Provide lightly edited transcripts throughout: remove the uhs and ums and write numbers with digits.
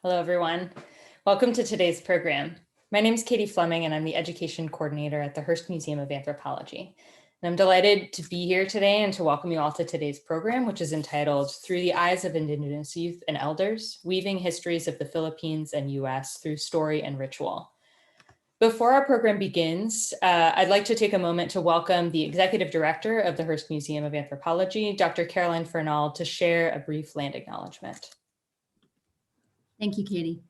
Hello, everyone. Welcome to today's program. My name is Katie Fleming, and I'm the Education Coordinator at the Hearst Museum of Anthropology. And I'm delighted to be here today and to welcome you all to today's program, which is entitled Through the Eyes of Indigenous Youth and Elders, Weaving Histories of the Philippines and US Through Story and Ritual. Before our program begins, I'd like to take a moment to welcome the Executive Director of the Hearst Museum of Anthropology, Dr. Caroline Fernald, to share a brief land acknowledgement. Thank you, Katie.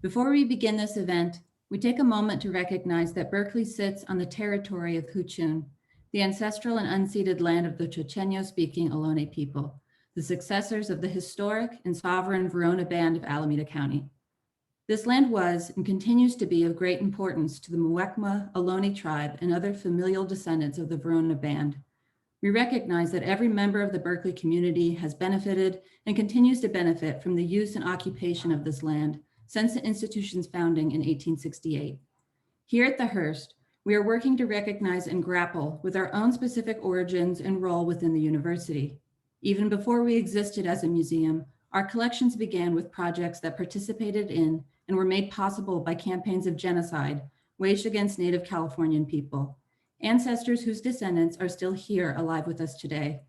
Before we begin this event, we take a moment to recognize that Berkeley sits on the territory of Huchun, the ancestral and unceded land of the Chochenyo-speaking Ohlone people, the successors of the historic and sovereign Verona Band of Alameda County. This land was and continues to be of great importance to the Muwekma Ohlone tribe and other familial descendants of the Verona Band. We recognize that every member of the Berkeley community has benefited and continues to benefit from the use and occupation of this land since the institution's founding in 1868. Here at the Hearst, we are working to recognize and grapple with our own specific origins and role within the university. Even before we existed as a museum, our collections began with projects that participated in and were made possible by campaigns of genocide waged against Native Californian people, ancestors whose descendants are still here alive with us today.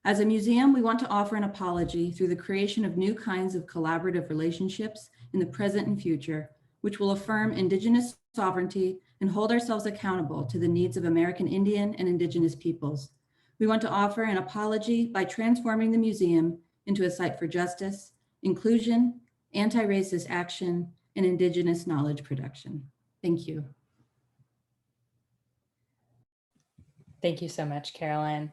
As a museum, we want to offer an apology through the creation of new kinds of collaborative relationships in the present and future, which will affirm Indigenous sovereignty and hold ourselves accountable to the needs of American Indian and Indigenous peoples. We want to offer an apology by transforming the museum into a site for justice, inclusion, anti-racist action, and Indigenous knowledge production. Thank you. Thank you so much, Caroline.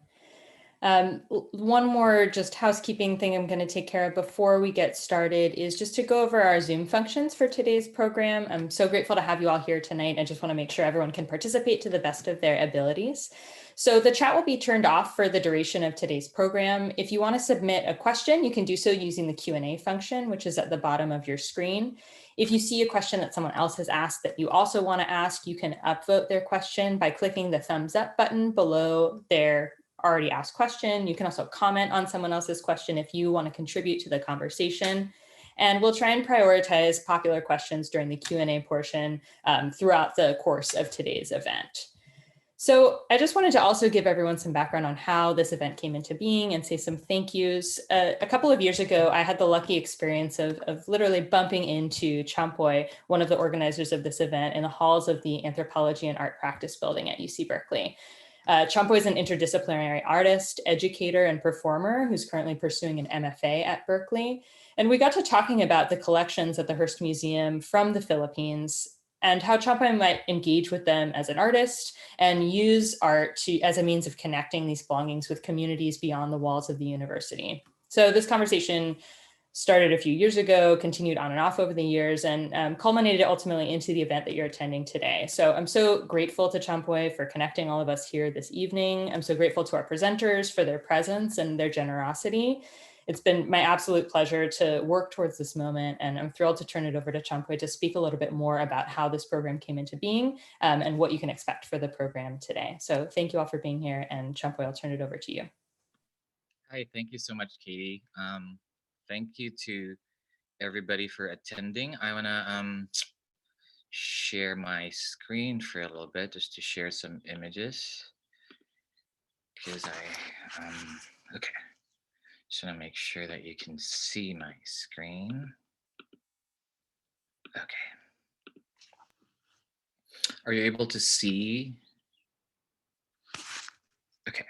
One more just housekeeping thing I'm going to take care of before we get started is just to go over our Zoom functions for today's program. I'm so grateful to have you all here tonight. I just want to make sure everyone can participate to the best of their abilities. So the chat will be turned off for the duration of today's program. If you want to submit a question, you can do so using the Q&A function, which is at the bottom of your screen. If you see a question that someone else has asked that you also want to ask, you can upvote their question by clicking the thumbs up button below their already asked question. You can also comment on someone else's question if you want to contribute to the conversation. And we'll try and prioritize popular questions during the Q&A portion throughout the course of today's event. So I just wanted to also give everyone some background on how this event came into being and say some thank yous. A couple of years ago, I had the lucky experience of literally bumping into Champoy, one of the organizers of this event, in the halls of the Anthropology and Art Practice building at UC Berkeley. Champoy is an interdisciplinary artist, educator, and performer who's currently pursuing an MFA at Berkeley. And we got to talking about the collections at the Hearst Museum from the Philippines and how Champoy might engage with them as an artist and use art as a means of connecting these belongings with communities beyond the walls of the university. So this conversation started a few years ago, continued on and off over the years, and culminated ultimately into the event that you're attending today. So I'm so grateful to Champoy for connecting all of us here this evening. I'm so grateful to our presenters for their presence and their generosity. It's been my absolute pleasure to work towards this moment, and I'm thrilled to turn it over to Champoy to speak a little bit more about how this program came into being and what you can expect for the program today. So thank you all for being here, and Champoy, I'll turn it over to you. Hi, thank you so much, Katie. Thank you to everybody for attending. I want to share my screen for a little bit just to share some images because okay. Just want to make sure that you can see my screen. Okay. Are you able to see? Okay.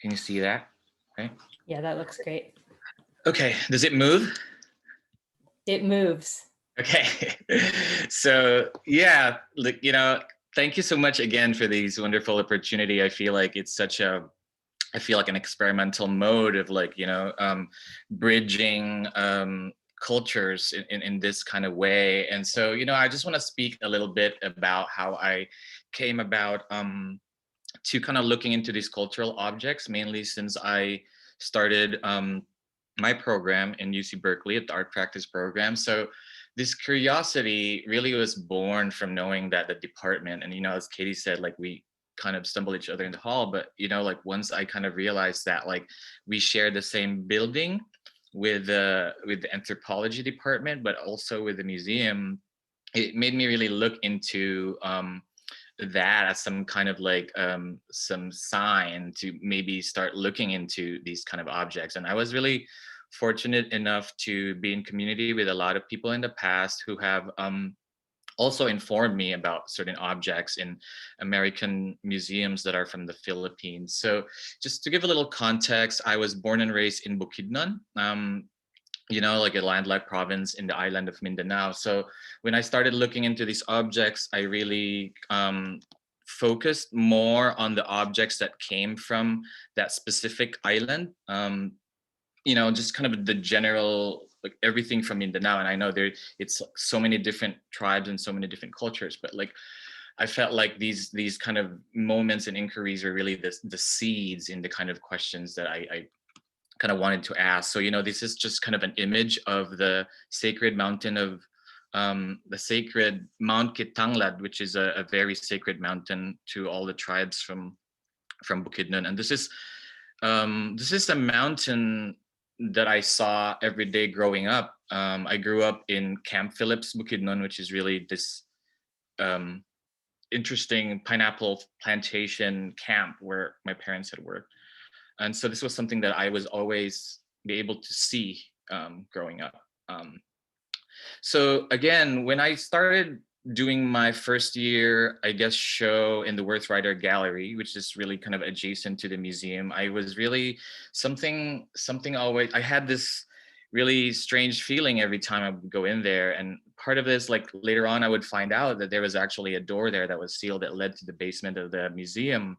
Can you see that? Okay. Yeah, that looks great. Okay. Does it move? It moves. Okay. So yeah, thank you so much again for these wonderful opportunity. I feel like it's I feel like an experimental mode of bridging cultures in this kind of way. And so, I just want to speak a little bit about how I came about to kind of looking into these cultural objects, mainly since I started my program in UC Berkeley at the art practice program. So this curiosity really was born from knowing that the department, and as Katie said, we kind of stumbled each other in the hall, but once I kind of realized that we share the same building with the anthropology department, but also with the museum, it made me really look into that as some kind of like some sign to maybe start looking into these kind of objects. And I was really fortunate enough to be in community with a lot of people in the past who have also informed me about certain objects in American museums that are from the Philippines. So just to give a little context, I was born and raised in Bukidnon, like a landlocked province in the island of Mindanao. So when I started looking into these objects, I really focused more on the objects that came from that specific island. Just kind of the general, like everything from Mindanao. And I know it's so many different tribes and so many different cultures, but like I felt like these kind of moments and inquiries are really the seeds in the kind of questions that I kind of wanted to ask. So, this is just kind of an image of the sacred mountain of the sacred Mount Kitanglad, which is a very sacred mountain to all the tribes from Bukidnon. And this is a mountain that I saw every day growing up. I grew up in Camp Phillips, Bukidnon, which is really this interesting pineapple plantation camp where my parents had worked. And so this was something that I was always be able to see growing up. So again, when I started doing my first year, I guess, show in the Worth Rider Gallery, which is really kind of adjacent to the museum, I was really something always, I had this really strange feeling every time I would go in there. And part of this, like later on, I would find out that there was actually a door there that was sealed that led to the basement of the museum,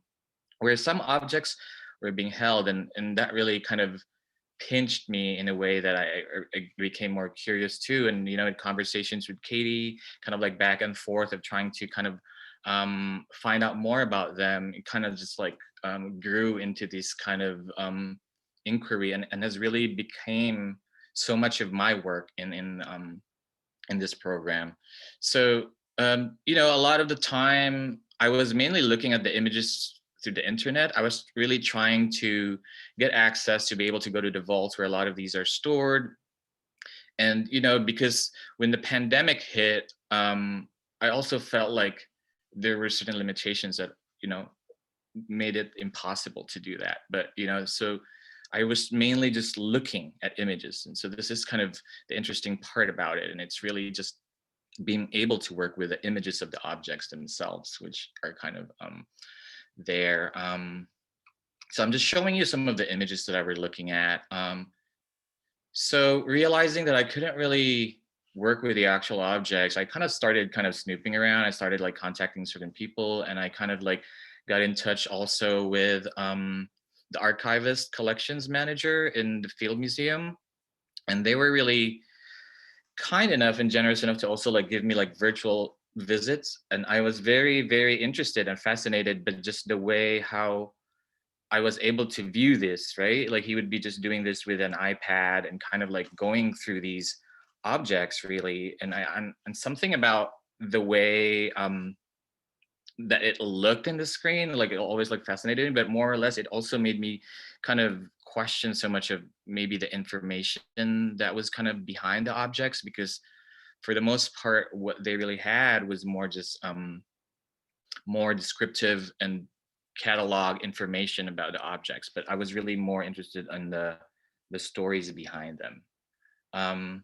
where some objects were being held. And that really kind of pinched me in a way that I became more curious too. And, in conversations with Katie, kind of like back and forth of trying to kind of find out more about them, it kind of just like grew into this kind of inquiry and has really became so much of my work in this program. So, a lot of the time I was mainly looking at the images through the internet. I was really trying to get access to be able to go to the vaults where a lot of these are stored. And, because when the pandemic hit, I also felt like there were certain limitations that, made it impossible to do that. But, so I was mainly just looking at images. And so this is kind of the interesting part about it. And it's really just being able to work with the images of the objects themselves, which are kind of there. So I'm just showing you some of the images that I were looking at. So realizing that I couldn't really work with the actual objects, I kind of started kind of snooping around. I started like contacting certain people, and I kind of like got in touch also with the archivist collections manager in the Field Museum. And they were really kind enough and generous enough to also like give me like virtual visits. And I was very, very interested and fascinated, but just the way how I was able to view this, right? Like he would be just doing this with an iPad and kind of like going through these objects really. And something about the way that it looked in the screen, like it always looked fascinating, but more or less it also made me kind of question so much of maybe the information that was kind of behind the objects, because for the most part, what they really had was more just more descriptive and catalog information about the objects. But I was really more interested in the stories behind them.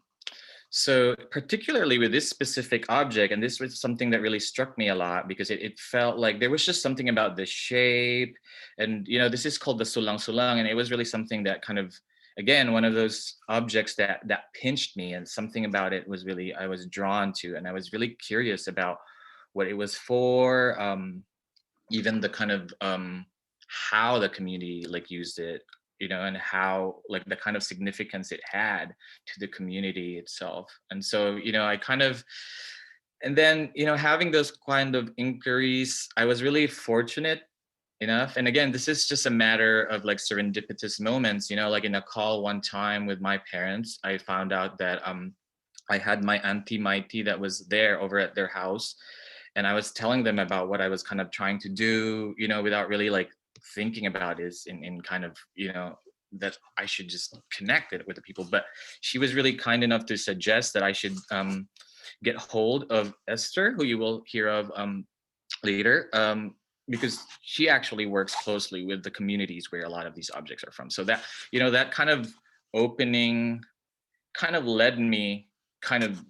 So particularly with this specific object, and this was something that really struck me a lot because it felt like there was just something about the shape. And, this is called the Sulangsulang. And it was really something that kind of, again, one of those objects that pinched me, and something about it was really, I was drawn to, and I was really curious about what it was for, even the kind of how the community like used it, and how like the kind of significance it had to the community itself. And so, I kind of, and then, having those kind of inquiries, I was really fortunate enough. And again, this is just a matter of like serendipitous moments, like in a call one time with my parents, I found out that I had my auntie Mighty that was there over at their house. And I was telling them about what I was kind of trying to do, without really like thinking about it in kind of, that I should just connect it with the people. But she was really kind enough to suggest that I should get hold of Esther, who you will hear of later, because she actually works closely with the communities where a lot of these objects are from. So that, that kind of opening kind of led me kind of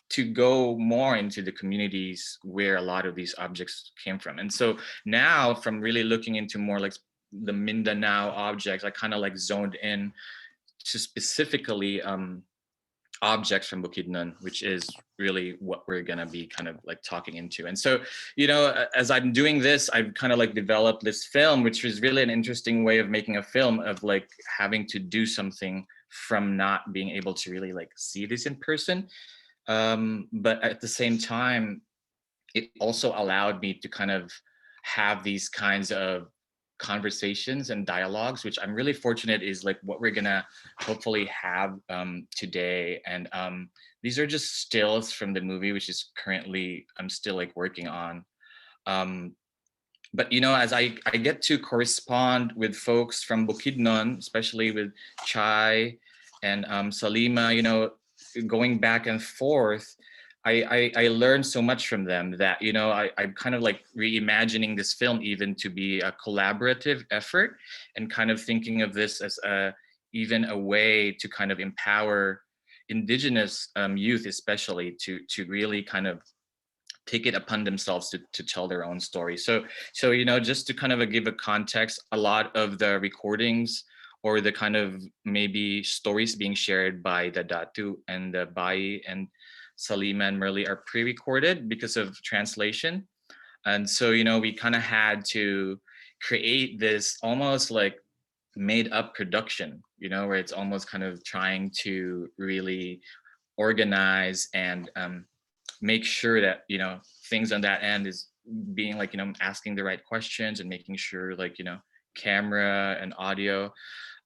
to go more into the communities where a lot of these objects came from. And so now, from really looking into more like the Mindanao objects, I kind of like zoned in to specifically objects from Bukidnon, which is really what we're gonna be kind of like talking into. And so, as I'm doing this, I've kind of like developed this film, which is really an interesting way of making a film, of like having to do something from not being able to really like see this in person. But at the same time, it also allowed me to kind of have these kinds of conversations and dialogues, which I'm really fortunate is like what we're gonna hopefully have today. And these are just stills from the movie, which is currently I'm still like working on. But as I get to correspond with folks from Bukidnon, especially with Chai and Salima, going back and forth, I learned so much from them that, I'm kind of like reimagining this film even to be a collaborative effort, and kind of thinking of this as even a way to kind of empower Indigenous youth, especially to really kind of take it upon themselves to tell their own story. So just to kind of give a context, a lot of the recordings or the kind of maybe stories being shared by the Datu and the Bai and Salima and Merle are pre-recorded because of translation. And so, we kind of had to create this almost like made up production, where it's almost kind of trying to really organize and make sure that, things on that end is being like, asking the right questions and making sure like, camera and audio.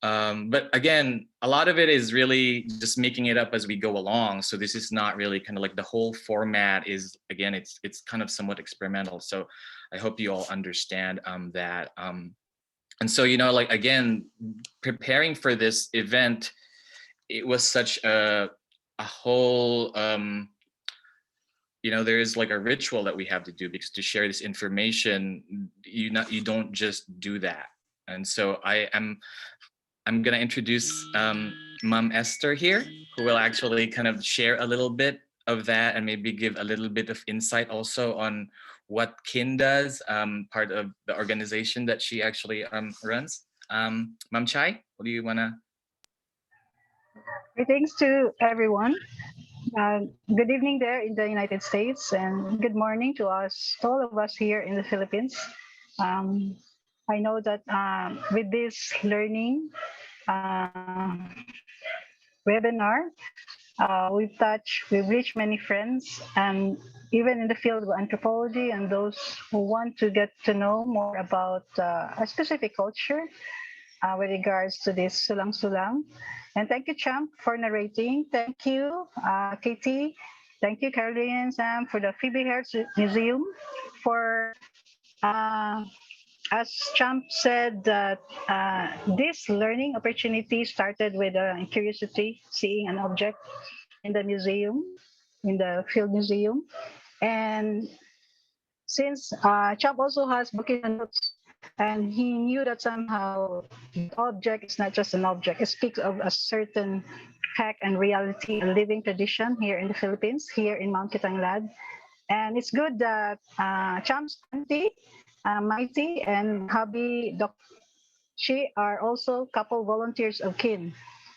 But again, a lot of it is really just making it up as we go along. So this is not really kind of like the whole format is, again, it's kind of somewhat experimental. So I hope you all understand that. And so, like, again, preparing for this event, it was such a whole, there is like a ritual that we have to do, because to share this information, you don't just do that. And so I'm going to introduce Mom Esther here, who will actually kind of share a little bit of that and maybe give a little bit of insight also on what KIN does, part of the organization that she actually runs. Mom Chai, what do you want to? Greetings to everyone. Good evening there in the United States, and good morning to us, to all of us here in the Philippines. I know that with this learning webinar, we've reached many friends, and even in the field of anthropology, and those who want to get to know more about a specific culture with regards to this Sulangsulang. And thank you, Champ, for narrating. Thank you, Katie. Thank you, Caroline and Sam, for the Phoebe Hertz Museum for as Champ said, that this learning opportunity started with a curiosity, seeing an object in the museum, in the field museum. And since Champ also has booking notes, and he knew that somehow the object is not just an object, it speaks of a certain fact and reality, a living tradition here in the Philippines, here in Mount Kitanglad. And it's good that Champ's auntie, Mighty, and hubby, she are also couple volunteers of KIN.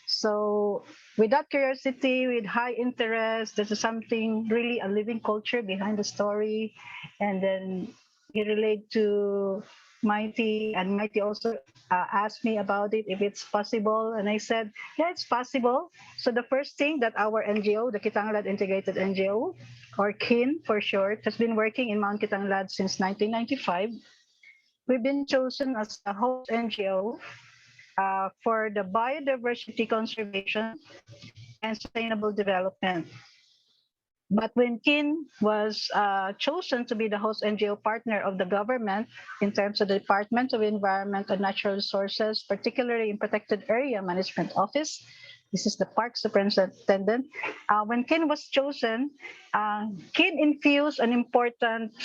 So with that curiosity, with high interest, this is something really a living culture behind the story. And then you relate to Mighty, and Mighty also asked me about it, if it's possible. And I said, yeah, it's possible. So the first thing that our NGO, the Kitanglad Integrated NGO, or KIN for short, has been working in Mount Kitanglad since 1995. We've been chosen as a host NGO for the biodiversity conservation and sustainable development. But when Kin was chosen to be the host NGO partner of the government in terms of the Department of Environment and Natural Resources, particularly in Protected Area Management Office, this is the park superintendent. When Kin was chosen, Kin infused an important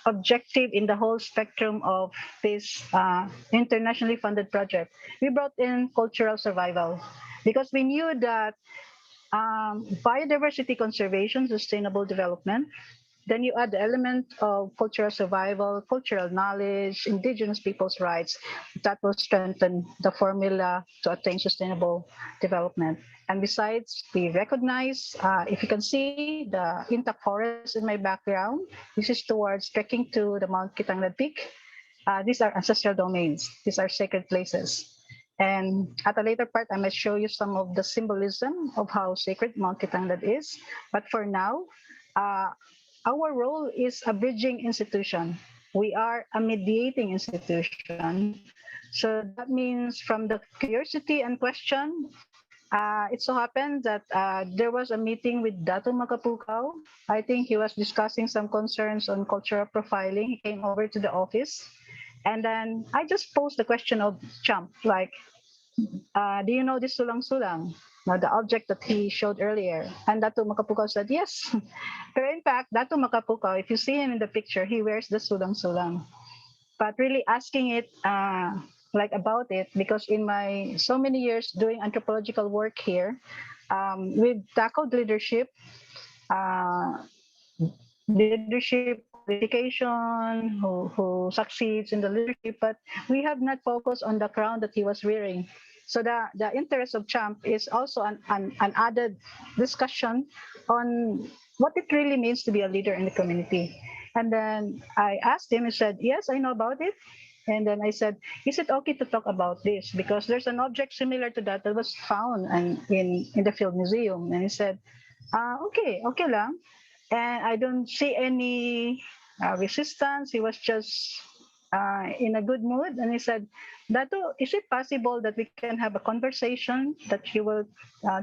objective in the whole spectrum of this internationally funded project. We brought in cultural survival because we knew that biodiversity conservation, sustainable development. Then you add the element of cultural survival, cultural knowledge, indigenous people's rights. That will strengthen the formula to attain sustainable development. And besides, we recognize, if you can see the intact forest in my background, this is towards trekking to the Mount Kitanglad Peak. These are ancestral domains. These are sacred places. And at a later part, I might show you some of the symbolism of how sacred Mount Kitanglad is. But for now, uh, our role is a bridging institution. We are a mediating institution. So that means from the curiosity and question, it so happened that there was a meeting with Dato Makapukaw. I think he was discussing some concerns on cultural profiling. He came over to the office. And then I just posed the question of Champ, like, do you know this Sulangsulang? Now, the object that he showed earlier. And Dato Makapukaw said, yes. But in fact, Dato Makapukaw, if you see him in the picture, he wears the Sulangsulang. But really asking it, like about it, because in my so many years doing anthropological work here, we've tackled leadership, leadership qualification, who succeeds in the leadership, but we have not focused on the crown that he was wearing. So the interest of Champ is also an added discussion on what it really means to be a leader in the community. And then I asked him, he said, yes, I know about it. And then I said, is it okay to talk about this? Because there's an object similar to that that was found in the Field Museum. And he said, okay lang. And I don't see any resistance. He was just in a good mood. And he said, Dato, is it possible that we can have a conversation that you will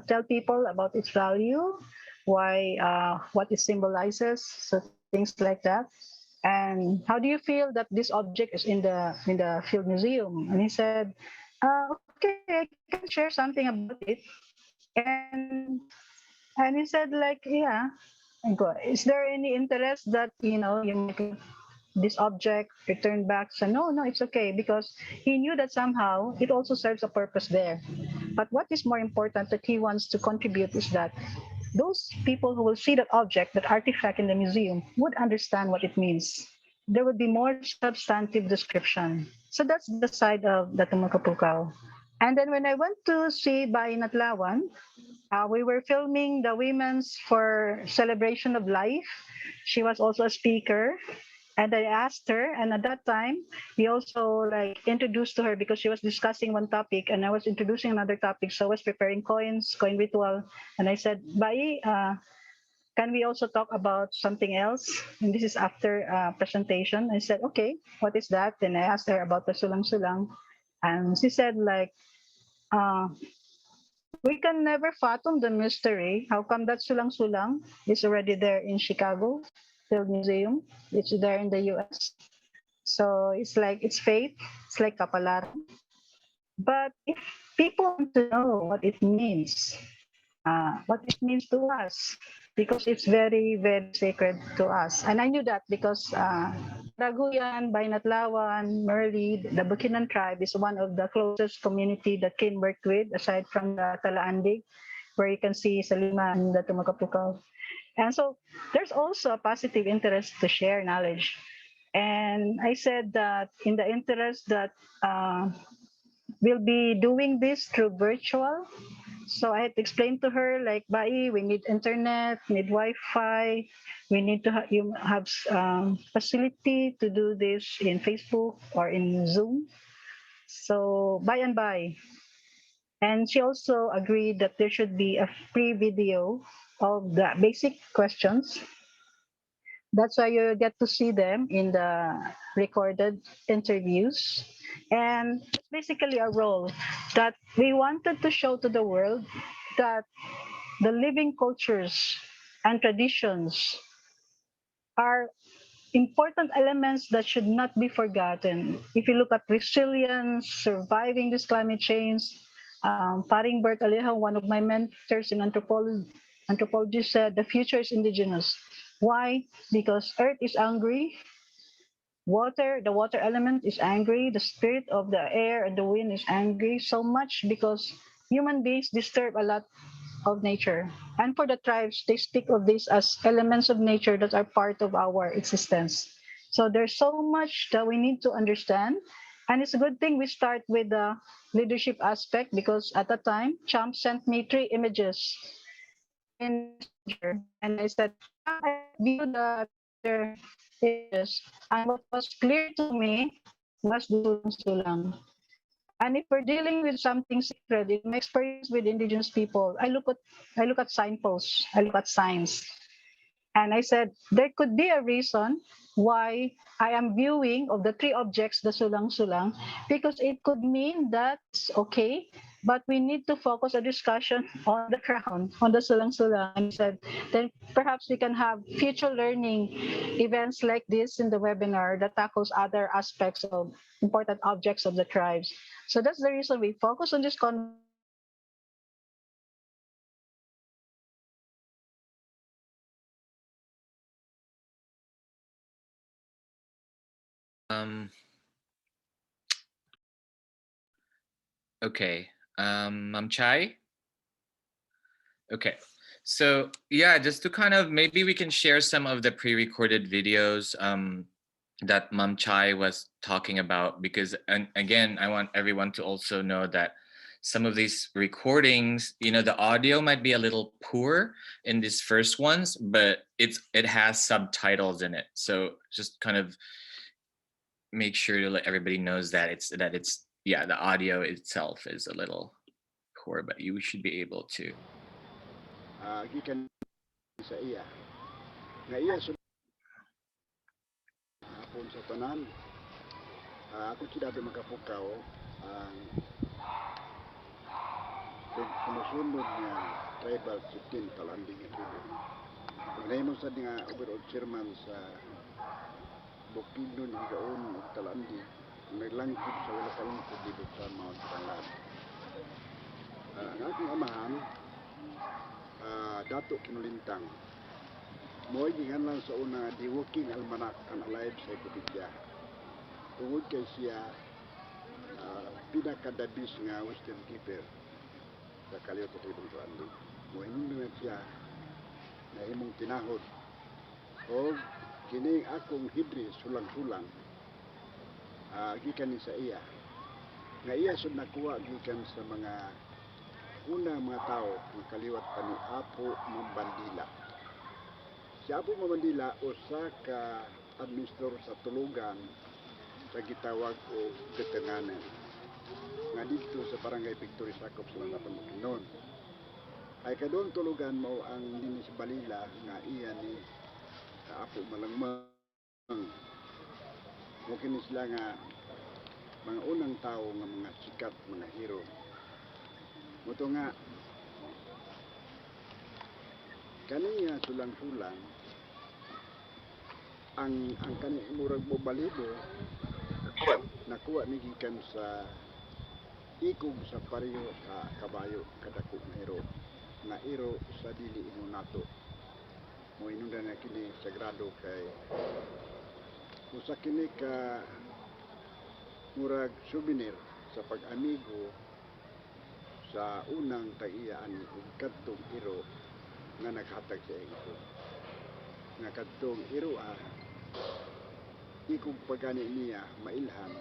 tell people about its value, why, what it symbolizes, so things like that. And how do you feel that this object is in the Field Museum? And he said, okay, I can share something about it. And and he said, like, yeah. And go, is there any interest that you might like this object returned back? So no, it's okay, because he knew that somehow it also serves a purpose there. But what is more important that he wants to contribute is that those people who will see that object, that artifact in the museum, would understand what it means. There would be more substantive description. So that's the side of the Tumakapukaw. And then when I went to see Bahay Natlawan, we were filming the Women's for Celebration of Life. She was also a speaker. And I asked her, and at that time, we also like introduced to her because she was discussing one topic and I was introducing another topic. So I was preparing coins, coin ritual. And I said, Bai, can we also talk about something else? And this is after presentation. I said, okay, what is that? Then I asked her about the Sulangsulang. And she said, like, uh, we can never fathom the mystery. How come that Sulang is already there in Chicago Field Museum? It's there in the US. So it's like it's fate. It's like kapalaran. But if people want to know what it means to us, because it's very, very sacred to us. And I knew that because Raguyan, Bainatlawan, Merli, the Bukinan tribe is one of the closest community that Kin worked with, aside from the Talaandig, where you can see Salima and the Tumakapukaw. And so there's also a positive interest to share knowledge. And I said that in the interest that we'll be doing this through virtual. So I had to explain to her, like, Bai, we need internet, need Wi-Fi, we need to you have facility to do this in Facebook or in Zoom. So by and by. And she also agreed that there should be a free video of the basic questions. That's why you get to see them in the recorded interviews. And it's basically a role that we wanted to show to the world that the living cultures and traditions are important elements that should not be forgotten. If you look at resilience, surviving this climate change, Paring Bert Alejo, one of my mentors in anthropology, said the future is indigenous. Why? Because Earth is angry, the water element is angry, the spirit of the air and the wind is angry so much because human beings disturb a lot of nature. And for the tribes, they speak of this as elements of nature that are part of our existence. So there's so much that we need to understand. And it's a good thing we start with the leadership aspect because at the time, Champ sent me 3 images in Messenger. And I said, Champ, I viewed the images. And what was clear to me was the Sulangsulang. And if we're dealing with something sacred, in my experience with indigenous people, I look at signposts, I look at signs. And I said, there could be a reason why I am viewing of the 3 objects, the sulang-sulang, because it could mean that's okay, but we need to focus a discussion on the ground, on the sulang-sulang. And I said, then perhaps we can have future learning events like this in the webinar that tackles other aspects of important objects of the tribes. So that's the reason we focus on this conversation. Okay, Chai. Okay, so yeah, just to kind of maybe we can share some of the pre-recorded videos that Mam Chai was talking about, because and again, I want everyone to also know that some of these recordings, you know, the audio might be a little poor in these first ones, but it has subtitles in it. So just kind of make sure to let everybody knows that it's yeah, the audio itself is a little poor, but you should be able to. Gikan sa iya. Nga iya sa hapon sa tanan. Ako sinabi makapukaw ang sumusunod nga tribal chieftain talanding ito. Nahimo sa nga overall chairman sa Bukidnon Higaon ug Talandi. Naglangkod sa wala kalungkod dito sa Mount Kitanglad. Ang aking amahan, Dato Kinulintang, mo'y ginganlan sa una di working almanak ang alive sa Ipopidya. Tungod kay siya pinakadabis nga wisdom keeper sa kaliwat at ibang Talandi. Mo'y nunungan siya na himong tinahod o kining akong hidri sulang-sulang gikan ni sa iya. Nga iya sud nakuha gikan sa mga unang mga tao ng kaliwat pa ni Apo Mambandila. Si Apo Mambandila usa ka administrador sa tulugan sa gitawag o Kitanglad nga dito sa barangay Victory Sakop sa Landapan Bukidnon. Ay kadong tulugan mo ang linis balila nga iya ni Apo Malangmang. Mungkin sila nga mga unang tao nga mga sikat, mga hero. Muto nga kani nga sulang-sulang ang kani murag mo balibo nakuha ni gikan sa ikog sa pariyo sa kabayo kadako nga iro sa dili imo nato mo inunda na kini sagrado kay usa kini ka murag souvenir sa pag-amigo sa unang tag-iyaan ug kadtong iro nga naghatag sa iko nga kadtong iro ikog pagani niya mailham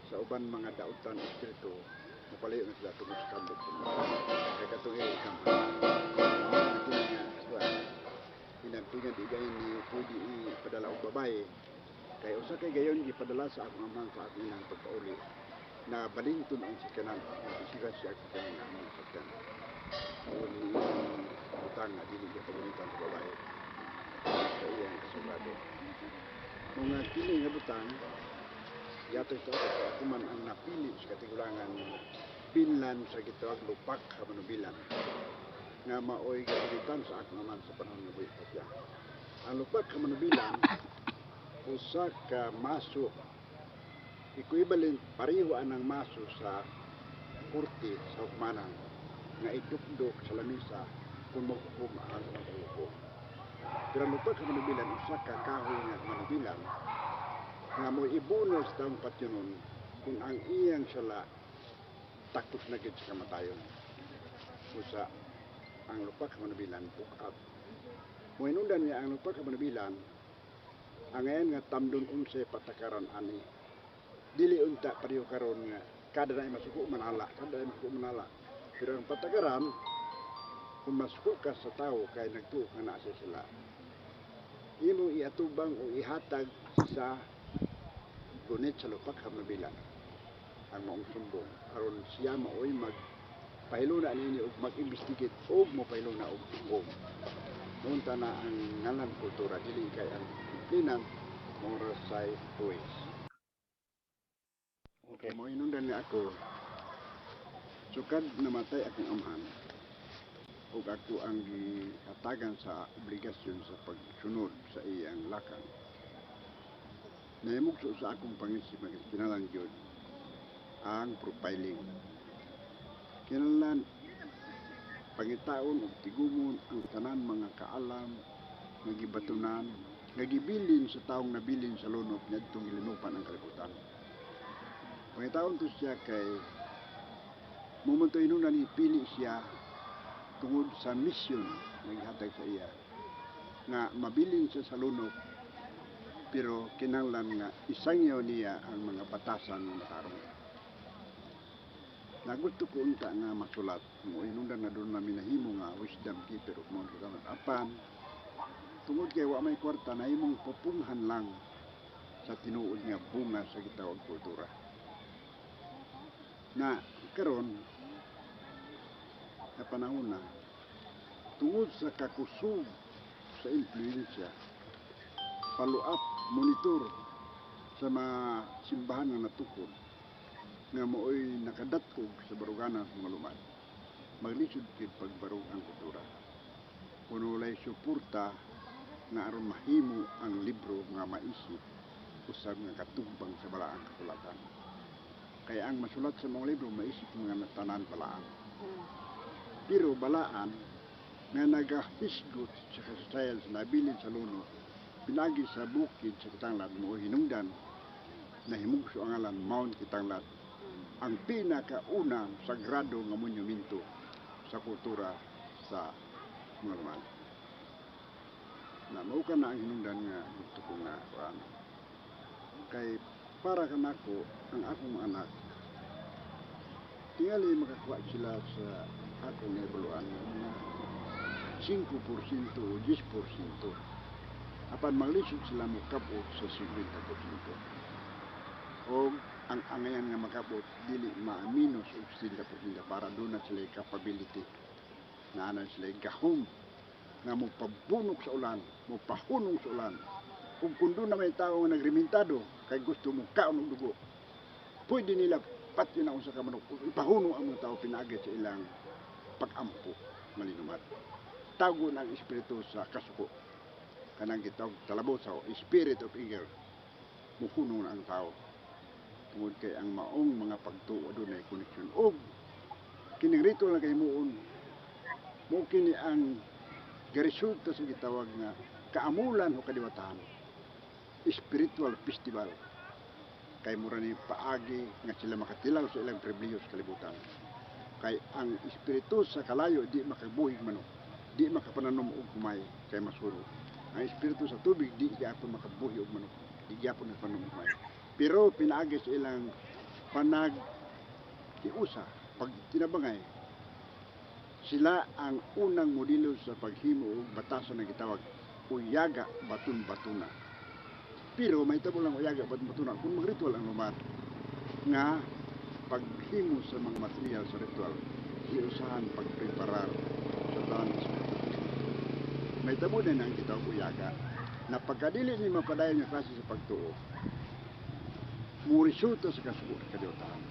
sa uban mga dautan espiritu mapalayo na sila tungod sa kandog kay kadtong iro isang pinampingan di gayon ni pwede ipadala og babae kay usa kay gayon ipadala sa akong amang sa akong inang pagpauli na balington ang sikanan isiga siya sa kanang amang sakyan o ni utang na dili niya pagulitan sa babae sa iyang kasagrado mga kini nga butang yatoy sa ako man ang napili sa katigulangan pinlan sa gitawag lupak habanubilan nga maoy gagamitan sa akong naman sa panahon nga buhi pa siya. Ang lupat ka manubilan, usa ka maso, equivalent pareho anang maso sa kurti sa hukmanan nga idukdok sa lamisa kung maghukom ang maghukom. Pero ang lupat ka manubilan, usa ka kahoy nga manubilan nga mo ibuno sa taong patyonon kung ang iyang sala takos na gid sa kamatayon. Usa ang lupa ka manabilan bukat. Mo hinungdan niya ang lupa ka manabilan ang ngayon nga tamdon unse patakaran ani. Dili unta pareho karon nga kada na masuko manala, kada na masuko manala. Pero ang patakaran kung masuko ka sa tao kay nagtuo ka na sa sila. Imo iatubang o ihatag sa gunit sa lupa ka manabilan ang maong sumbong aron siya maoy pahiluna ninyo og mag-investigate og mopahiluna og hukom. Munta na ang ngalan kultura dili kay ang disiplinan moral side ways. Okay, mo inundan nga ako sukad namatay akong amahan ug ako ang gihatagan sa obligasyon sa pagsunod sa iyang lakang. Nahimugso sa akong pangisip nga kinalang gyud ang profiling. Kinahanglan pangitaon ug tigumon ang tanan mga kaalam nga gibatunan nga gibilin sa taong nabilin sa lunop niadtong gilinupan ang kalibutan. Pangitaon to siya kay momento inunan ipili siya tungod sa mission nga gihatag sa iya nga mabilin siya sa lunop pero kinahanglan nga isangyaw niya ang mga batasan nga matarong. Nagusto ko unta nga masulat mo inundan na doon namin nahimo nga wisdom keeper of Mount Kitanglad apan tungod kay wa may kwarta na imong pupunhan lang sa tinuod nga bunga sa gitawag kultura. Na karon na panahon na tungod sa kakusog sa influensya follow up monitor sa mga simbahan nga natukod nga mooy nakadatkog sa baruganan sa mga lumad. Maglisod kid pagbarug ang kultura. Kuno walay suporta nga aron mahimo ang libro nga maisip usab nga katugbang sa balaang kasulatan. Kaya ang masulat sa mga libro maisip mga natanan balaan. Pero balaan nga nagahisgot sa kasaysayan sa nabilin sa luno pinagi sa bukid sa Kitanglad mo hinungdan na himugso ang ngalan Mount Kitanglad ang pinakaunang sagrado nga monumento sa kultura sa mga lumad. Na mao ka na ang hinungdan nga gusto ko nga kuan. Kay para kanako ang akong anak tingali makakuha sila sa akong ebuluan na 5% o 10%. Apan maglisod sila mukabot sa 50%. O ang angayan nga makabot dili ma-minus og 60% para doon na sila capability na anan sila gahom nga mopabunok sa ulan, mopahunong sa ulan. Kung doon na may tao nga nagrementado kay gusto mo kaon og dugo, pwede nila patyo na usa ka manok ipahuno ang mga tao pinagit sa ilang pag-ampo malinumad. Tago ng espiritu sa kasuko kanang gitawag talabo sa spirit of eagle muhunong na ang tao. Tungod kay ang maong mga pagtuo doon ay koneksyon. O kining ritual na kay muon mo kini ang resulta sa gitawag nga kaamulan o kadiwatahan. Spiritual festival. Kay mura ni paagi nga sila makatilaw sa ilang pribilehiyo sa kalibutan. Kay ang espiritu sa kalayo di makabuhig manok. Di makapananom og humay kay masuro. Ang espiritu sa tubig di gyapon makabuhi og manok. Di gyapon nagpanom og humay. Pero pinaagi sa ilang panag-iusa, pag tinabangay, sila ang unang modelo sa paghimo og batasan na gitawag uyaga batun-batuna. Pero may tabo lang uyaga batun-batuna kung mag-ritual ang lumad nga paghimo sa mga material sa ritual, iusahan pagpreparar sa tanan sa may tabo din ang gitawag uyaga na pagkadili ni mapadayon nga klase sa pagtuo murisulta sa kasuko sa kadiwatahan.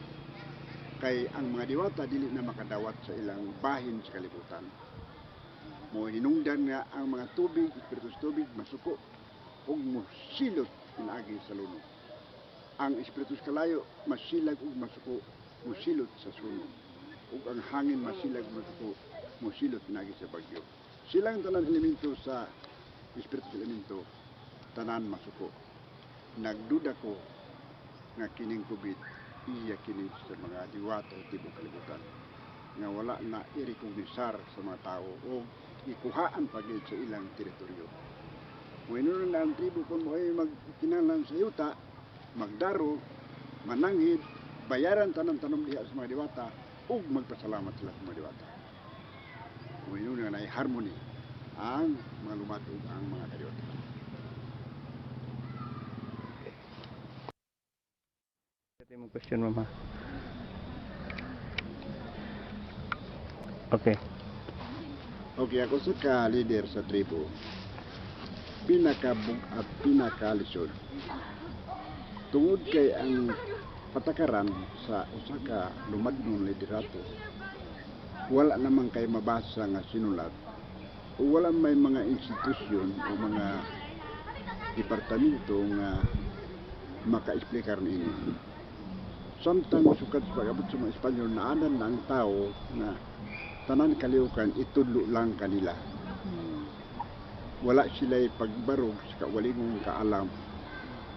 Kay ang mga diwata dili na makadawat sa ilang bahin sa kalibutan. mo hinungdan nga ang mga tubig, espiritu sa tubig masuko ug mosilot pinaagi sa luno. Ang espiritu sa kalayo masilag ug masuko mosilot sa suno. Ug ang hangin masilag ug masuko mosilot pinaagi sa bagyo. Silang tanan elemento sa espiritu sa elemento tanan masuko. Nagduda ko nga kining COVID iya kini sa mga diwata sa tibok kalibutan nga wala na i-recognisar sa mga tao o ikuhaan pagid sa ilang teritoryo. Kung na ang tribo kung mo ay magkinahanglan sa yuta, magdaro, mananghid, bayaran tanom-tanom diha sa mga diwata ug magpasalamat sila sa mga diwata. Kung na ay harmony ang mga lumad ug ang mga kadiwata. Ito yung question, mama. Okay. Okay, ako sa ka-leader sa tribo, pinakabug at pinakalisod. Tungod kay ang patakaran sa usa ka lumadnon liderato, wala naman kay mabasa nga sinulat o wala may mga institusyon o mga departamento nga maka-explicar niini. Sometimes sukat sa pag-abot sa mga Espanyol na anan na ang tao na tanan kaliukan itudlo lang kanila. Wala sila'y pagbarog sa kawalingong kaalam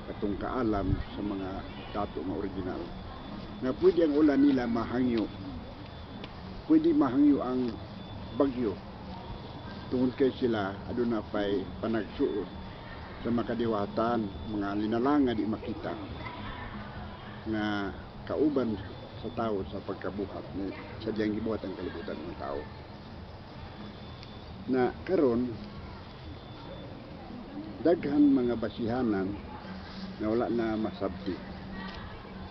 katong kaalam sa mga dato nga original nga pwede ang ulan nila mahangyo, pwede mahangyo ang bagyo tungod kay sila aduna pay panagsuot sa makadiwatan mga linalanga di makita nga kauban sa tao sa pagkabuhat na sadyang gibuhat ang kalibutan ng tao na karon daghan mga basihanan na wala na masabti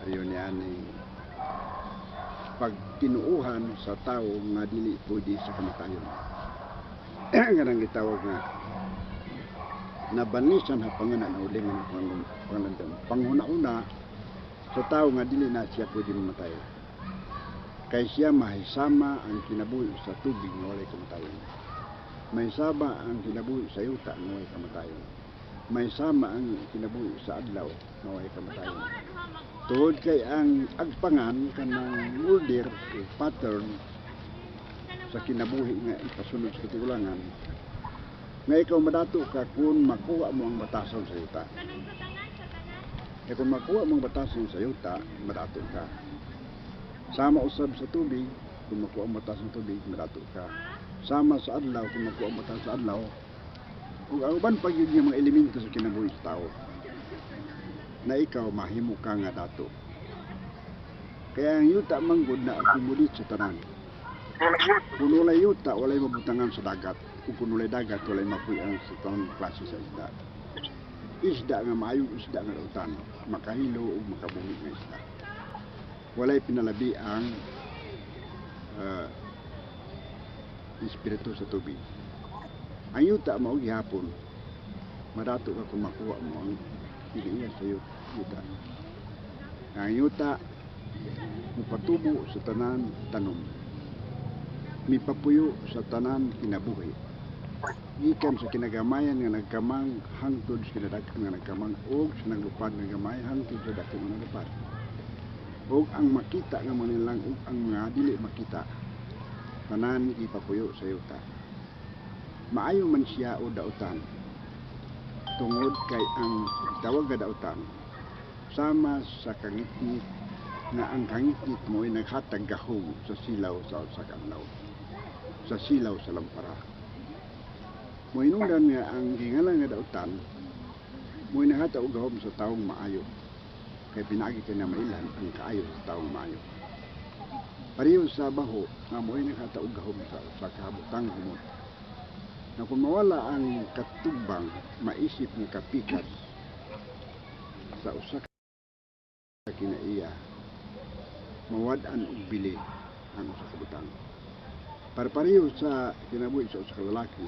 ayon ni pagtinuuhan sa tao nga dili pwede sa kamatayon. Ganang gitawag nga nabanisan ha panganan na uling ng pangalandan panghuna-una sa tao nga dili na siya pwede mamatay. Kay siya mahisama ang kinabuhi sa tubig nga walay kamatayon. Mahisama ang kinabuhi sa yuta nga walay kamatayon. Mahisama ang kinabuhi sa adlaw nga walay kamatayon. Tungod kay ang agpangan kanang order o pattern sa kinabuhi nga ipasunod sa tigulangan nga ikaw madato ka kung makuha mo ang batason sa yuta. Kaya kung makuha mong batason sa yuta, madato ka. Sama usab sa tubig, kung makuha ang batason sa tubig, madato ka. Sama sa adlaw, kung makuha ang batason sa adlaw, kung ang uban pag yun yung mga elemento sa kinabuhi sa tao, na ikaw mahimo ka nga dato. Kaya ang yuta manggod na akumudit sa tanan. Kung walay yuta, walay mabutangan sa dagat. Kung walay dagat, walay mapuyan sa taong klase sa isda. Isda nga maayong isda nga lautan, makahilo o makabungi nga isda. Walay pinalabi ang espiritu sa tubig. Ang yuta mao gihapon, madato ka kung makuha mo ang pilihan sa yuta. Ang yuta mupatubo sa tanan tanom, mipapuyo sa tanan kinabuhi. Gikan sa kinagamayan nga nagkamang hangtod sa kinadagkan nga nagkamang og sa naglupad nga gamay hangtod sa dakong nga naglupad. Og ang makita nga manilang og ang mga dili makita tanan ipapuyo sa yuta. Maayo man siya o dautan. Tungod kay ang tawag nga dautan sama sa kangitngit nga ang kangitngit mo ay naghatag gahom sa silaw sa kanlaw. Sa silaw sa lampara. Moinungdan nga ang gingalan nga dautan mo'y nahata og gahom sa taong maayo kay pinaagi kay na mailan ang kaayo sa taong maayo. Pareho sa baho nga mo'y nahata og gahom sa kabutang humot. Na kung mawala ang katubang maisip nga kapikas sa usa ka kinaiya mawad-an og bili ang usa ka butang. Pareho sa kinabuhi sa usa ka lalaki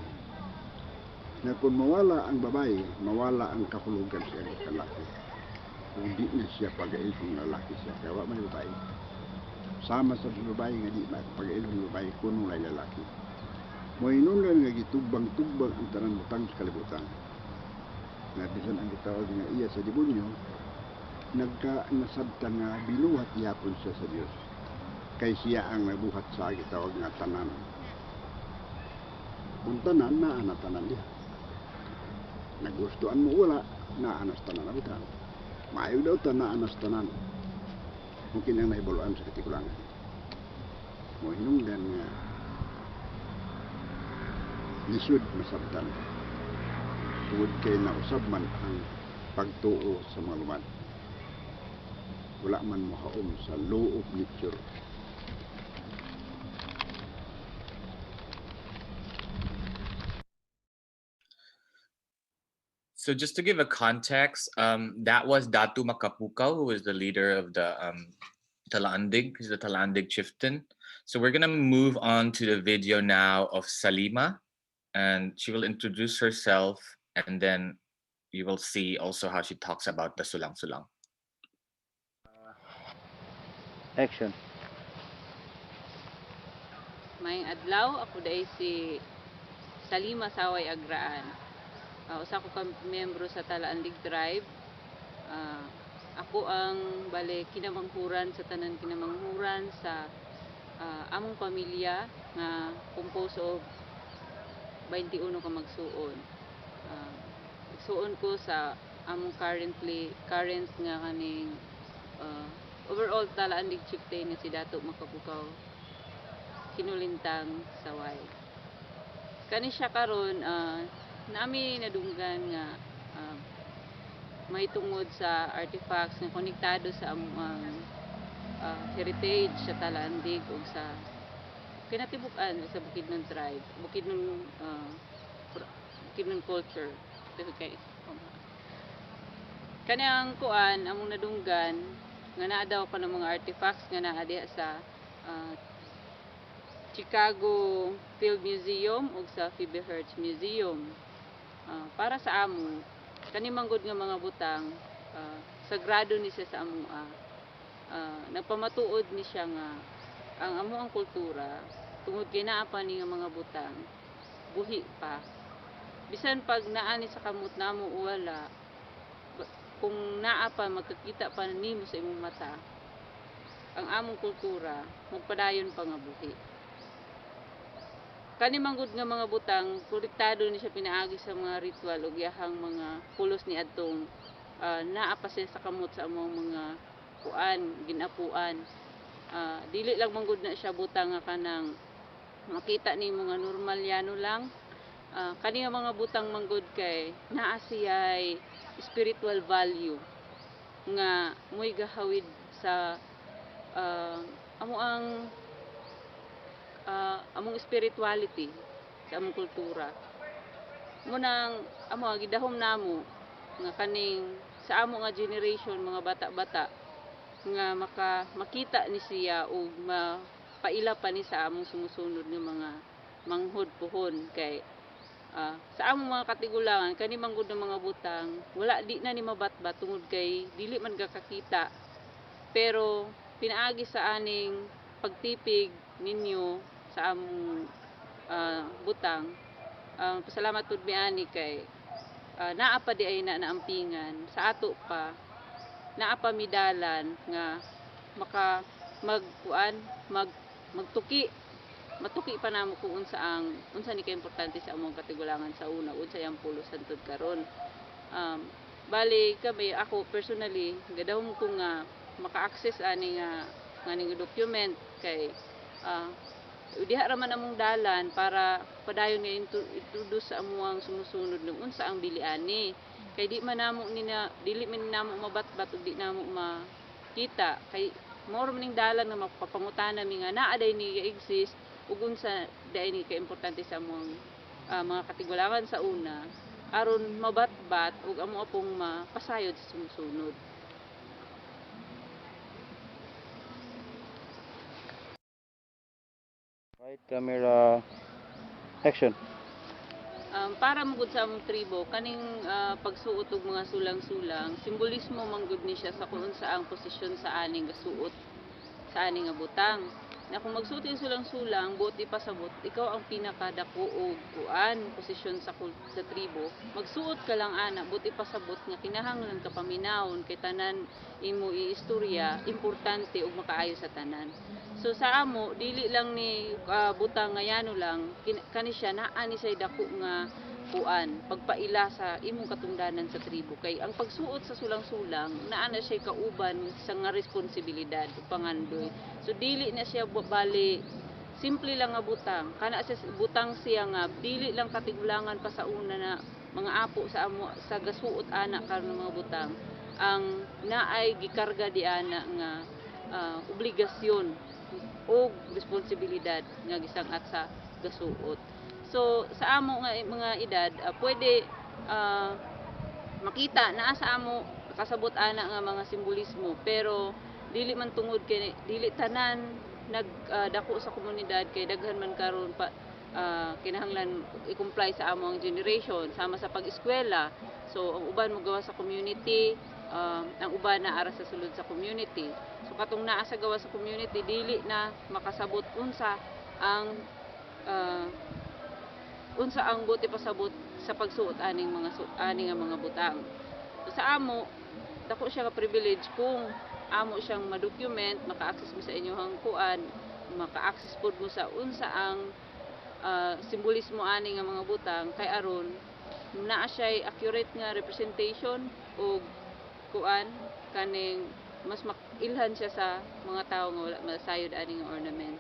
na kung mawala ang babae, mawala ang kahulugan siya ng lalaki. Kung di na siya pag-ailong lalaki siya, kaya may babae. Sama sa babae nga di na pag-ailong babae, kung walay lalaki. Mo hinungdan nga gitugbang-tugbang ang tanan butang sa kalibutan. Nga bisan ang gitawag nga iya sa demonyo, nasabtan nga binuhat yapon siya sa Dios. Kay siya ang nabuhat sa gitawag nga tanan. Kung tanan, naa na tanan diha. Nagustuhan mo wala, naa na sa tanan na butang. Maayo daw ta naa na sa tanan. Mungkin ang naibaluan sa katikulangan. Mo hinungdan nga lisod masabtan. Tungod kay nausab man ang pagtuo sa mga lumad. Wala man mohaom sa law of nature. So just to give a context, that was Datu Makapukaw, who was the leader of the Talandig. He's the Talandig chieftain. So we're gonna move on to the video now of Salima, and she will introduce herself, and then you will see also how she talks about the Sulangsulang. Action. Mayang adlaw, ako dahil si Salima Saway Agraan. Usa ko ka miyembro sa Talandig Tribe. Ako ang kinamanghuran sa tanan kinamanghuran sa among pamilya nga composed of 21 ka magsuon. Igsuon ko sa among current nga kaning overall Talandig chieftain nga si Dato Makapukaw Kinulintang Saway. Kani siya karon nami nadunggan nga may tungod sa artifacts nga konektado sa among heritage sa Talandig ug sa kinatibuk-an sa Bukidnon tribe, Bukidnon culture. Okay. Kani ang kuan among nadunggan nga naa daw pa ng mga artifacts nga naa diha sa Chicago Field Museum ug sa Phoebe Hertz Museum. Para sa amo, kani manggod nga mga butang, sagrado ni siya sa amo. Nagpamatuod ni siya nga ang amo ang kultura tungod kay naa pa ni nga mga butang buhi pa. Bisan pag naa ni sa kamot namo o wala, kung naa pa magkakita pa nimo sa imong mata, ang among kultura magpadayon pa nga buhi. Kani manggod nga mga butang, konektado ni siya pinaagi sa mga ritual o giyahang mga pulos ni adtong naa pa siya sa kamot sa among mga kuan, ginapuan. Dili lang manggod na siya butang nga kanang makita ni mga normal yano lang. Kani nga mga butang manggod kay naa siya'y spiritual value nga mo'y gahawid sa among spirituality sa among kultura. Munang gidahom namo nga kaning sa amo nga generation mga bata-bata nga makita ni siya o mapaila pa ni sa among sumusunod nga mga manghud puhon kay sa among mga katigulangan kani manggod ng mga butang wala di na ni mabatbat tungod kay dili man gakakita, pero pinaagi sa aning pagtipig ninyo sa among butang. Pasalamat pud mi ani kay naa pa di ay naampingan sa ato pa, naa pa midalan nga matuki pa namo kung unsa ni kay importante sa among katigulangan sa una, unsa yang pulos hantud karon. Bali kami, ako personally gadahom ko nga maka-access ani nga document kay diha ra man among dalan para padayon nga introduce sa amuang sumusunod ng unsa ang biliani kay dili man namo mabatbat ug di namo makita kay more maning dalan nga mapapangutana mi nga naa day ni exist ug unsa day ni ka importante sa amuang mga katigulangan sa una aron mabatbat ug amo pong mapasayod sa sumusunod. Right, camera, action. Para magud sa among tribo kaning pagsuot og mga sulang-sulang simbolismo manggod ni siya sa kung unsa ang posisyon sa aning gasuot sa aning nga butang. na kung magsuot yung sulang-sulang, buot ipasabot, ikaw ang pinakadako og posisyon sa sa tribo. Magsuot ka lang ana, buot ipasabot nga kinahanglan ka paminawon kay tanan imo iistorya, importante ug makaayo sa tanan. So sa amo, dili lang ni butang nga yano lang, kani siya naa ni say dako nga pagpaila sa imong katungdanan sa tribo kay ang pagsuot sa sulang-sulang naa na siya kauban sa nga responsibilidad ug pangandoy. So dili na siya bali simple lang nga butang, kana siya butang siya nga dili lang katigulangan pa sa una na mga apo sa amo sa gasuot ana karon mga butang ang naay gikarga di ana nga obligasyon o responsibilidad nga gisangat sa gasuot. So sa amo nga mga edad pwede makita naa sa amo kasabot ana nga mga simbolismo pero dili man tungod kay dili tanan nagdako sa komunidad kay daghan man karon pa kinahanglan i-comply sa amo ang generation sama sa pag-eskwela. So ang uban mo gawa sa community, ang uban na ara sa sulod sa community. So katong naa sa gawa sa community dili na makasabot unsa ang buti pasabot sa pagsuot aning mga butang. So sa amo dako siya ka privilege kung amo siyang ma-document, maka-access mo sa inyong kuan, maka-access pod mo sa unsa ang simbolismo ani nga mga butang kay aron naa siya accurate nga representation og kuan kaning mas makilhan siya sa mga tawo nga wala masayod ani nga ornament.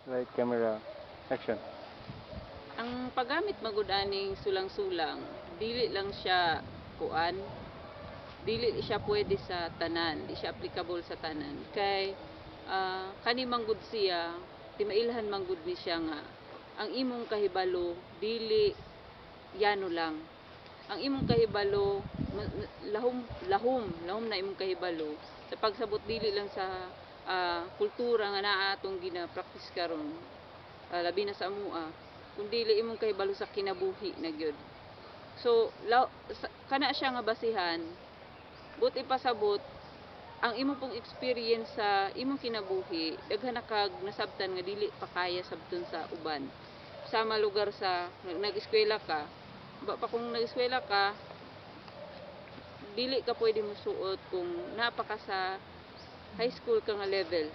Right camera, action. Ang paggamit magud aning sulang-sulang dili lang siya kuan, dili siya pwede sa tanan, di siya applicable sa tanan kay kani manggud siya timailhan manggud ni siya nga ang imong kahibalo dili yano lang. Ang imong kahibalo lahom na imong kahibalo sa pagsabot dili lang sa kultura nga naa atong gina-practice karon labi na sa amua kundi imong kahibalo sa kinabuhi na gyud. So kana siya nga basihan but ipasabot ang imong pong experience sa imong kinabuhi daghan na kag nasabtan nga dili pa kaya sabton sa uban. Sama lugar sa nag-eskwela ka, pa kung nag-eskwela ka dili ka pwede mo suot kung napaka sa high school ka nga level.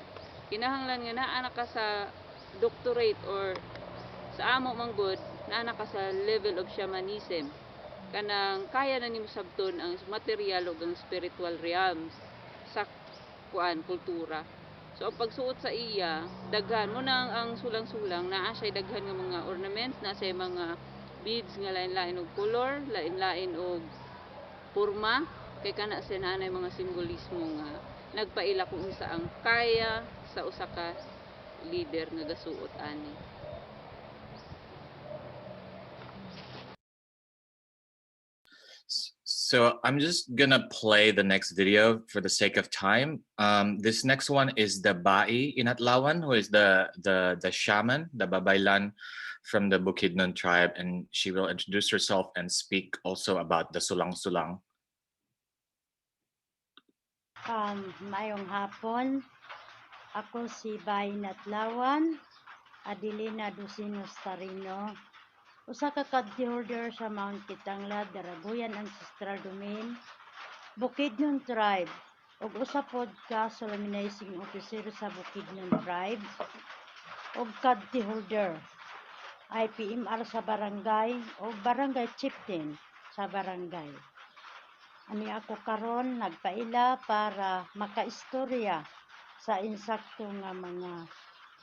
Kinahanglan nga naa ka sa doctorate or sa amo manggod naa ka sa level of shamanism. Kanang kaya na nimo sabton ang material ug ang spiritual realms sa kultura. So ang pagsuot sa iya daghan mo nang ang sulang-sulang naa siya daghan nga mga ornaments, naa siya mga beads nga lain-lain og color, lain-lain og porma kay kana siya naanay mga simbolismo nga nagpaila kung unsa ang kaya sa usa ka leader nga gasuot ani. So I'm just gonna play the next video for the sake of time. This next one is the Bai in Atlawan, who is the shaman, the Babaylan from the Bukidnon tribe, and she will introduce herself and speak also about the Sulangsulang. Mayong hapon. Ako si Bai Natlawan, Adelina Dusinos Tarino. Usa ka county holder sa Mount Kitanglad, Darabuyan Ancestral Domain, Bukidnon Tribe, ug usa pod ka solemnizing officer sa Bukidnon Tribe, ug county holder, IPMR sa barangay, ug barangay chieftain sa barangay. Ani ako karon nagpaila para makaistorya sa insakto nga mga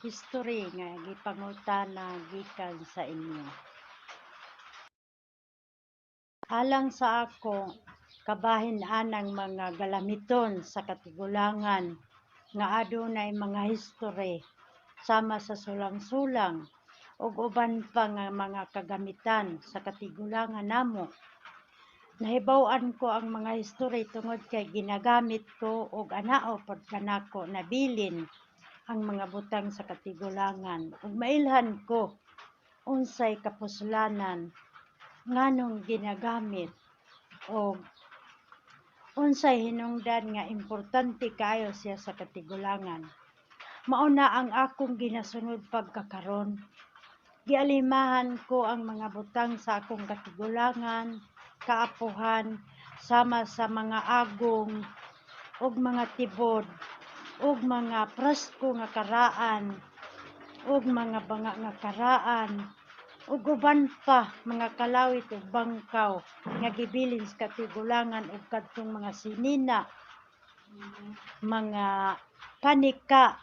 history nga gipangutana gikan sa inyo. Alang sa ako, kabahin anang mga galamiton sa katigulangan nga adunay mga history sama sa sulang-sulang ug uban pa nga mga kagamitan sa katigulangan namo. Nahibaw-an ko ang mga history tungod kay ginagamit ko ug anao pod kanako nabilin ang mga butang sa katigulangan ug mailhan ko unsay kapuslanan nganong ginagamit o unsay hinungdan nga importante kaayo siya sa katigulangan. Mao na ang akong ginasunod pagkakaron. Gialimahan ko ang mga butang sa akong katigulangan, kaapuhan, sama sa mga agong ug mga tibod ug mga presko nga karaan ug mga banga nga karaan ug uban pa mga kalawit ug bangkaw nga gibilin sa katigulangan ug kadtong mga sinina, mga panika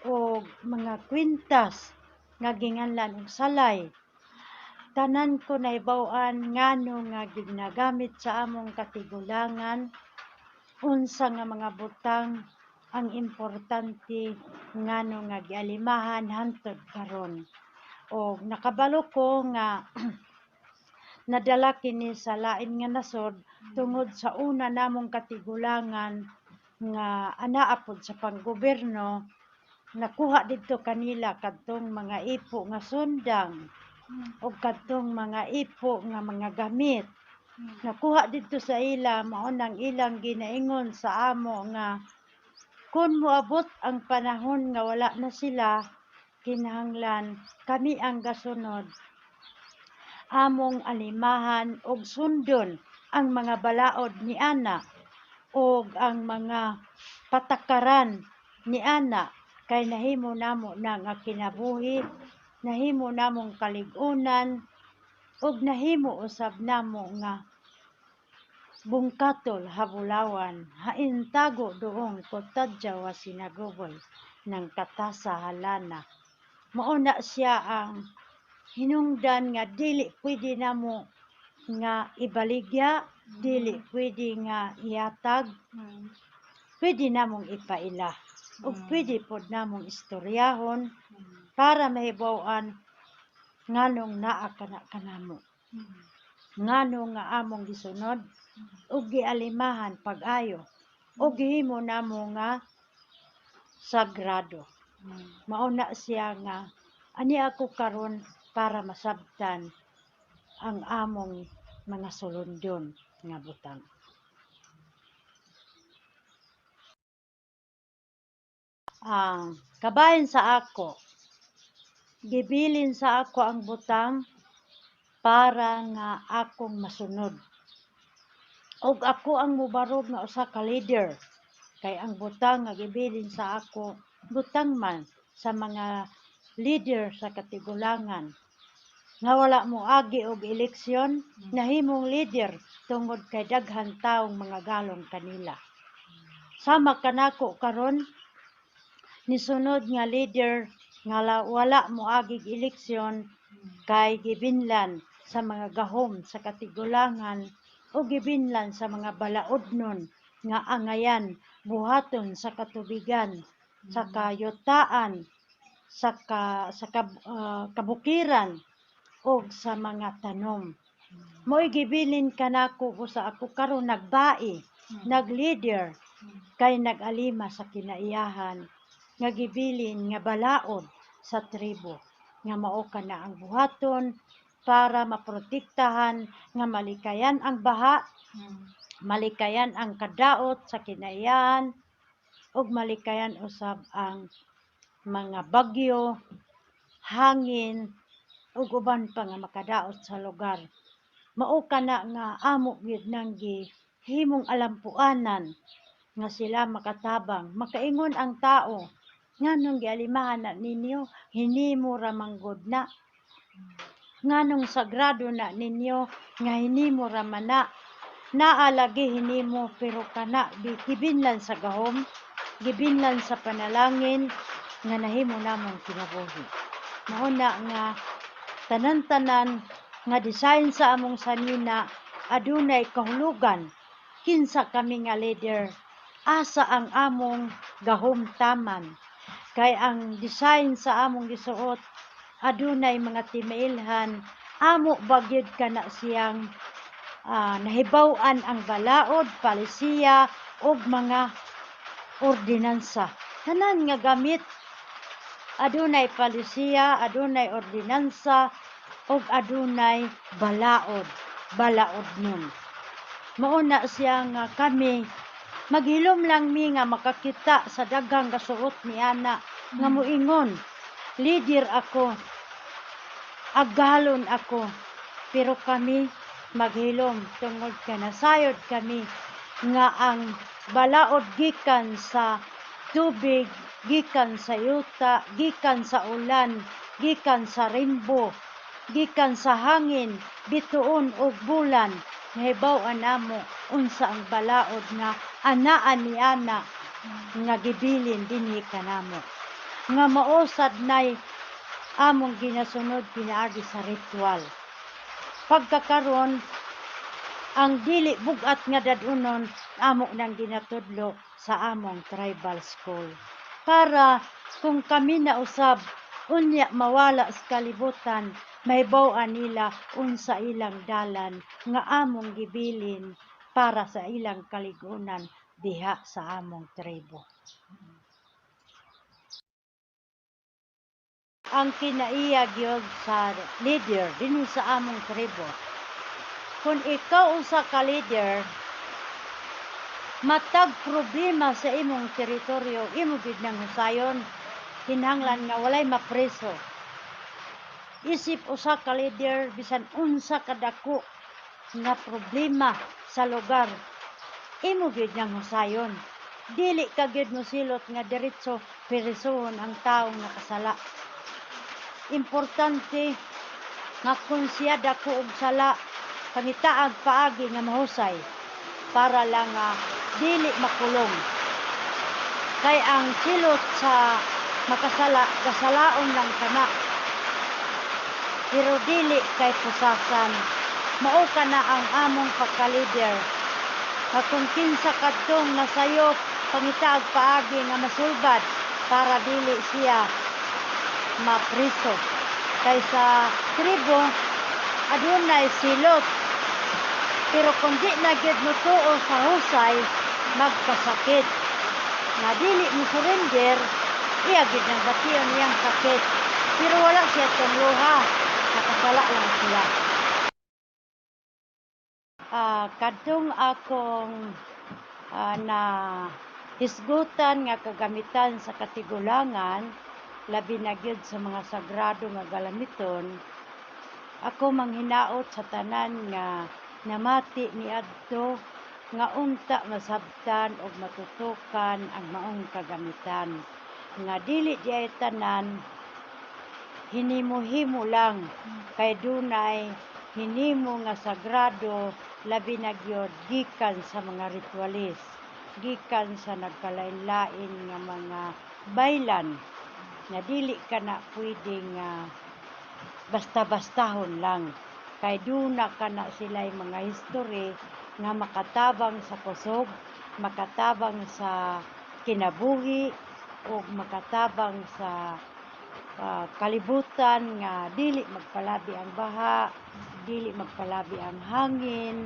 ug mga kwintas nga ginganlan og salay. Tanan ko nahibaw-an ngano nga ginagamit sa among katigulangan, unsa nga mga butang ang importante ngano nga gialimahan hangtod karon. O nakabalo ko nga nadala kini sa lain nga nasod tungod sa una namong katigulangan nga anaa pod sa panggobyerno, nakuha didto kanila kadtong mga ipo nga sundang o kadtong mga ipo nga mga gamit. Nakuha didto sa ila, mao nang ilang ginaingon sa amo nga kung moabot ang panahon nga wala na sila, kinahanglan kami ang gasunod among alimahan og sundon ang mga balaod ni ana og ang mga patakaran ni ana, kay nahimo namo na nga kinabuhi, nahimo namong kalig-unan ug nahimo usab namo nga bungkatol habulawan, hain tago doong kotadyaw wa sinaguboy ng katasa halana. Mao na siya ang hinungdan nga dili pwede namo nga ibaligya, dili pwede nga ihatag, pwede namong ipaila ug pwede pod namong istoryahon para mahibaw-an nganong naa kana kanamo, ngano nga among gisunod ug gialimahan pag-ayo ug gihimo namo nga sagrado. Mao na siya nga ani ako karon para masabtan ang among mga sulundon nga butang. Kabahin sa ako, gibilin sa ako ang butang para nga akong masunod. Og ako ang mubarog nga usa ka leader, kay ang butang nga gibilin sa ako, butang man sa mga leader sa katigulangan. Nga wala mo agi og eleksyon, nahimong leader tungod kay daghang taong mga galong kanila. Sama kanako karon, nisunod nga leader nga wala mo agi eleksyon kay gibinlan sa mga gahom sa katigulangan o gibinlan sa mga balaodnon nga angayan buhaton sa katubigan, sa kayutaan, sa kabukiran o sa mga tanom. Mo'y gibilin kanako sa ako karon nagbai, nagleader kay nagalima sa kinaiyahan nga gibilin nga balaod sa tribo nga mao kana ang buhaton para maprotektahan nga malikayan ang baha, malikayan ang kadaot sa kinaiyahan ug malikayan usab ang mga bagyo, hangin ug uban pa nga makadaot sa lugar. Mao kana nga amo gyud nang gihimong alampuanan nga sila makatabang, makaingon ang tao nganong gialimahan na ninyo, hinimo ra manggod na. Nganong sagrado na ninyo nga hinimo ra man na. Naa lagi hinimo pero kana gibinlan sa gahom, gibinlan sa panalangin nga nahimo namong kinabuhi. Mao na nga tanan-tanan nga design sa among sanina adunay kahulugan. Kinsa kami nga leader, asa ang among gahumtaman, kay ang design sa among gisuot adunay mga timailhan, amo bagyod kana siyang nahibaw-an ang balaod, palisiya ug mga ordinansa. Tanan nga gamit adunay palisiya, adunay ordinansa ug adunay balaod nun. mauna siya nga kami maghilom lang mi nga makakita sa daghang kasuot ni ana nga moingon leader ako aghalon ako pero kami maghilom tungod ka nasayod kami nga ang balaod gikan sa tubig, gikan sa yuta, gikan sa ulan, gikan sa rainbow, gikan sa hangin, bituon og bulan. Nahibaw-an namo unsa ang balaod nga anaan ni ana nga gibilin dinhi kanamo. Nga mausad nay among ginasunod pinaagi sa ritual. Pagkakaron ang dili bugat nga dadunon amo nang ginatudlo sa among tribal school. Para kung kami na usab unya mawala sa kalibutan, mahibaw-an nila unsa ilang dalan nga among gibilin para sa ilang kaligunan diha sa among tribo. Ang kinaiya gyud sa leader dinhi sa among tribo. Kung ikaw usa ka leader, matag problema sa imong teritoryo, imo gid nang husayon, kinahanglan nga walay mapreso. Isip usa ka leader bisan unsa kadako nga problema sa lugar, imo gid nang husayon. Dili ka gyud mosilot nga diretso presohon ang taong nakasala. Importante nga kung siya dako og sala, pangitaag paagi nga mahusay para lang dili makulong. Kay ang silot sa makasala, kasalaon lang kana. Pero dili kay pusasan. Mao kana ang among pagka-leader. Kung kinsa kadtong nasayop, pangitaag paagi nga masulbad para dili siya mapriso. Kay sa tribo, adunay silot. Pero kung di na gyud motuo sa husay, magkasakit. Nga dili mo surrender, iya gyud nang bation niyang sakit. Pero wala siya tungluha, nakasala lang siya. Kadtong akong na hisgutan nga kagamitan sa katigulangan, labi na gyud sa mga sagrado nga galamiton, ako manghinaot sa tanan nga namati niadto nga unta masabtan og matutukan ang maong kagamitan. Nga dili diay tanan hinimo-himo lang kay dunay hinimo nga sagrado labi na gyud gikan sa mga ritualis, gikan sa nagkalain-lain nga mga baylan nga dili kana pwedeng basta-bastahon lang. Kay duna kana sila'y mga history nga makatabang sa kusog, makatabang sa kinabuhi, o makatabang sa kalibutan nga dili magpalabi ang baha, dili magpalabi ang hangin,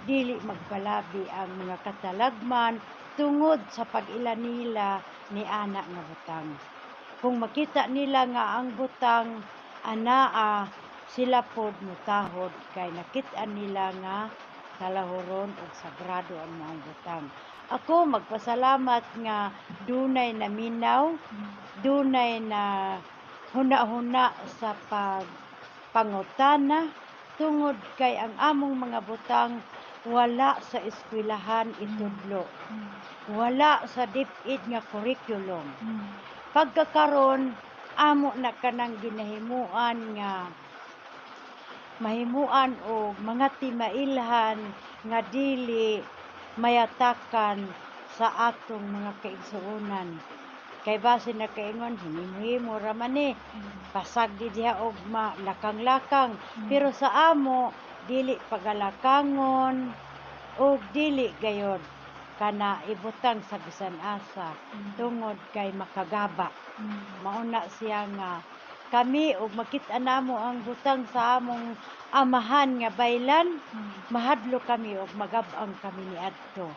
dili magpalabi ang mga katalagman tungod sa pag-ila nila ni ana nga butang. Kung makita nila nga ang butang anaa, sila pod mutahod kay nakit-an nila nga kalahuron ug sagrado ang mga butang. Ako magpasalamat nga dunay naminaw, dunay na huna-huna sa pangutana tungod kay ang among mga butang wala sa eskwelahan itudlo. Wala sa DepEd nga curriculum. Pagkakaron amo na kanang ginahimuan nga mahimuan og mga timailhan nga dili mayatakan sa atong mga kaigsuonan. Kay base na kaingon hinimo-himo ra man ni pasag diha og lakang-lakang, pero sa amo dili pagalakangon og dili gayod kana ibutang sa bisan asa tungod kay makagaba. Mauna siya nga kami og makit-an namo ang butang sa among amahan nga baylan, mahadlo kami og magab-ang kami niadto.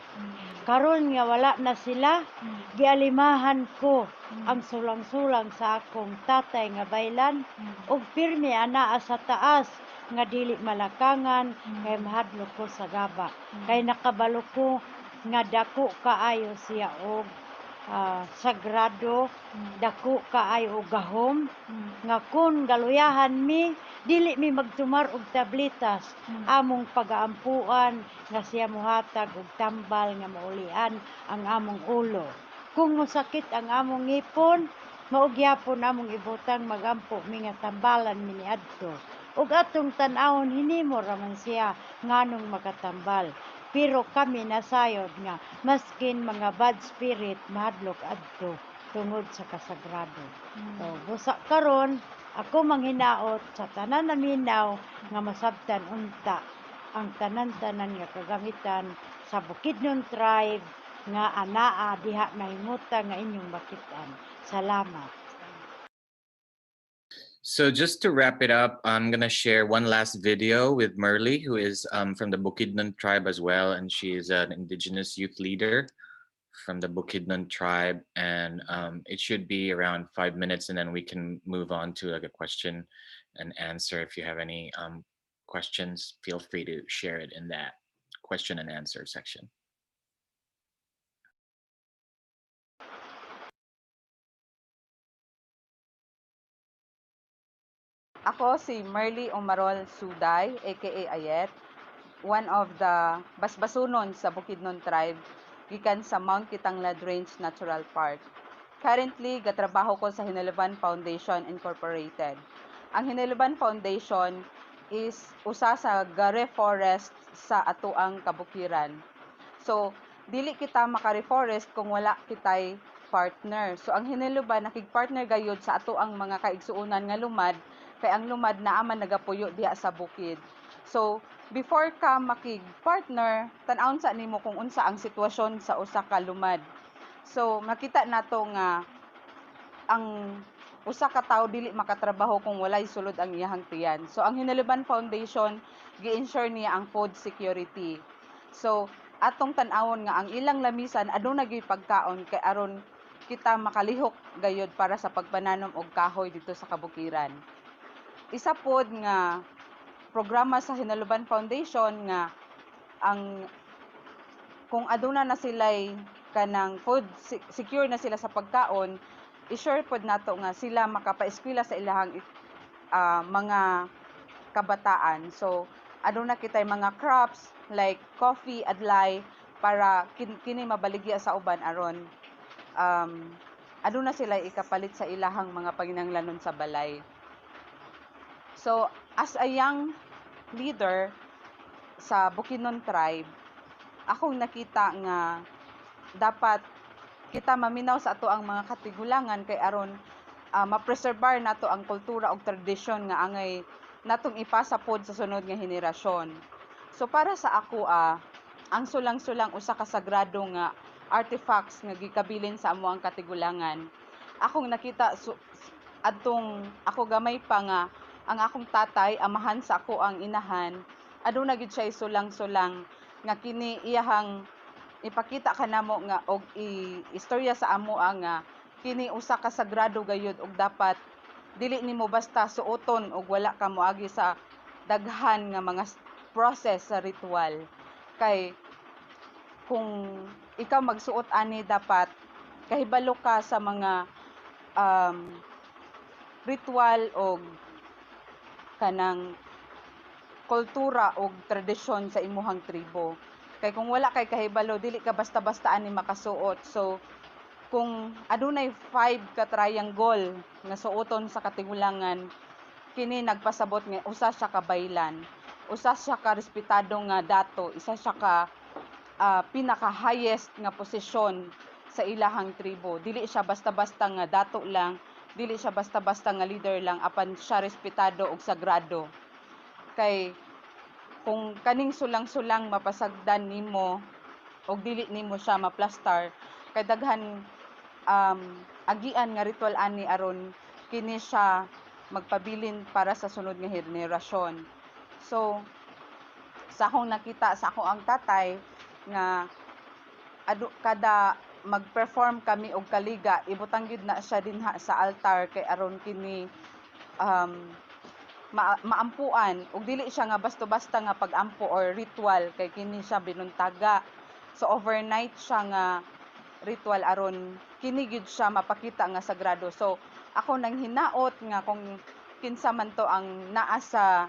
Karon nga wala na sila, gialimahan ko ang sulang-sulang sa akong tatay nga baylan og pirmi anaa sa taas nga dili malakangan kay mahadlok ko sa gaba. Kay nakabalo ko nga dako kaayo siya og sagrado, dako kaayo og gahom, nga kun galuyahan mi dili mi magtumar og tabletas, among pagaampuan nga siya mohatag og tambal nga maulian ang among ulo. Kung mosakit ang among ngipon, mao gyapon among ibutang magampo mi nga tambalan mi niadto. Ug atong tan-awon hinimo ra man siya nganong makatambal. Pero kami nasayod nga maskin mga bad spirit mahadlok adto tungod sa kasagrado. So, busa karon ako manghinaot sa tanan naminaw nga masabtan unta ang tanan-tanan nga kagamitan sa Bukidnon tribe nga anaa diha nahimuta nga inyong makitaan. Salamat. So just to wrap it up, I'm going to share one last video with Merly, who is from the Bukidnon tribe as well. And she is an Indigenous youth leader from the Bukidnon tribe. And it should be around 5 minutes, and then we can move on to like a question and answer. If you have any questions, feel free to share it in that question and answer section. Ako si Merly Omarol Suday, aka Ayet, one of the basbasunon sa Bukidnon tribe, gikan sa Mount Kitanglad Range Natural Park. Currently, gatrabaho ko sa Hinuluban Foundation Incorporated. Ang Hinuluban Foundation is usa sa ga-reforest sa atuang kabukiran. So, dili kita maka-reforest kung wala kitay partner. So, ang Hinuluban nakig-partner gayud sa atuang mga kaigsuunan nga lumad, kay ang lumad naaman nagapuyo diha sa bukid. So, before ka makig-partner, tan-awon sa nimo kung unsa ang sitwasyon sa usa ka lumad. So, makita nato nga ang usa ka tawo dili makatrabaho kung walay sulod ang iyahang tiyan. So, ang Hinuluban Foundation gi-ensure niya ang food security. So, atong tan-awon nga ang ilang lamisan aduna gyud pagkaon kay aron kita makalihok gayud para sa pagpananom og kahoy dito sa kabukiran. Isa pod nga programa sa Hinuluban Foundation nga ang kung aduna na sila'y kanang food secure na sila sa pagkaon, i-sure pod nato nga sila makapa-eskwela sa ilahang mga kabataan. So aduna kitay mga crops like coffee, adlay para kini mabaligya sa uban aron aduna sila ikapalit sa ilahang mga panginahanglanon sa balay. So, as a young leader sa Bukidnon tribe, akong nakita nga dapat kita maminaw sa ato ang mga katigulangan kay aron ma-preserve nato ang kultura ug tradisyon nga angay natong ipasa pod sa sunod nga henerasyon. So para sa ako ang Sulangsulang usa ka sagrado nga artifacts nga gikabilin sa amo ang katigulangan. Akong nakita adtong ako gamay pa nga ang akong tatay, amahan sa ako ang inahan, aduna gid siya sulang-sulang nga kini iyahang ipakita kanamo nga og istorya sa amo nga kini usa ka sagrado gayud og dapat dili nimo basta suoton og wala ka moagi sa daghan nga mga process sa ritual. Kay kung ikaw magsuot ani dapat kahibalo ka sa mga ritual og kanang kultura o tradisyon sa imuhang tribo. Kay kung wala kay kahibalo, dili ka basta-basta ani makasuot. So, kung adunay 5 ka triangle nga suoton sa katigulangan, kini nagpasabot nga usa siya ka baylan, usa siya ka respetado nga dato, isa siya ka pinaka-highest nga posisyon sa ilahang tribo. Dili siya basta-basta nga dato lang, dili siya basta-basta nga leader lang, apan siya respetado og sagrado. Kay kung kaning sulang-sulang mapasagdan nimo og dili nimo siya maplastar, kay daghan agian nga ritual ani aron kini siya magpabilin para sa sunod nga henerasyon. So sa akong nakita sa ako ang tatay nga kada mag-perform kami og kaliga, ibutang gyud na siya dinha sa altar kay aron kini maampuan ug dili siya nga basta-basta nga pag-ampo or ritual kay kini siya binuntaga. So overnight siya nga ritual aron kini gyud siya mapakita nga sagrado. So ako nang hinaot nga kung kinsa man to ang naa sa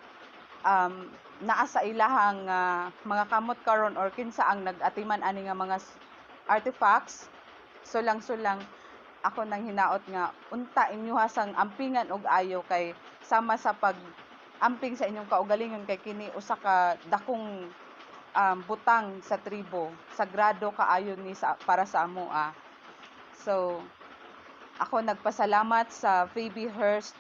ilahang mga kamot karon or kinsa ang nag-atiman ani nga mga artifacts. Sulang-sulang ako nang hinaot nga unta inyo hasang ampingan og ayo kay sama sa pag amping sa inyong kaugalingon kay kini usa ka dakong butang sa tribo, sagrado kaayo ni para sa amoa. So ako nagpasalamat sa Phoebe Hearst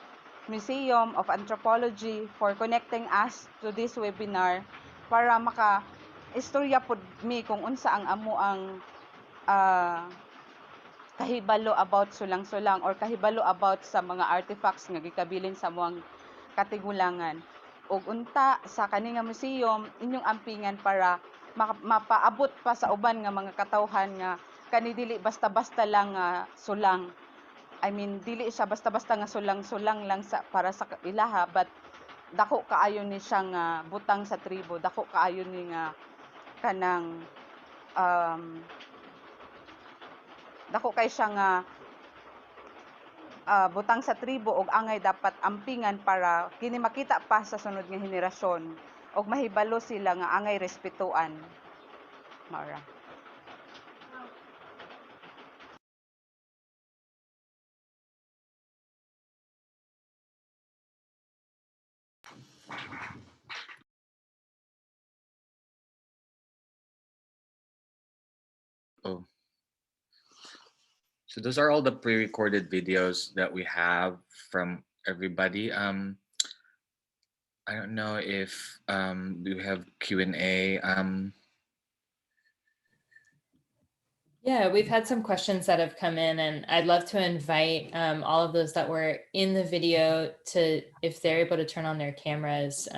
Museum of Anthropology for connecting us to this webinar para istorya pud mi kung unsa ang amoang kahibalo about Sulang-sulang or kahibalo about sa mga artifacts nga gikabilin sa amoang katigulangan. Ug unta sa kani nga museum inyong ampingan para mapaabot pa sa uban nga mga katawhan nga kani dili basta-basta lang sulang. I mean dili siya basta-basta nga sulang-sulang lang para sa ilaha, but dako kaayo ni siya nga butang sa tribo, dako kaayo ni nga kanang dako kay siya nga butang sa tribo ug angay dapat ampingan para kini makita pa sa sunod nga henerasyon ug mahibalo sila nga angay respetuan. Mara. Oh. So those are all the pre-recorded videos that we have from everybody. I don't know if do we have Q&A. Yeah, we've had some questions that have come in, and I'd love to invite all of those that were in the video to, if they're able to turn on their cameras,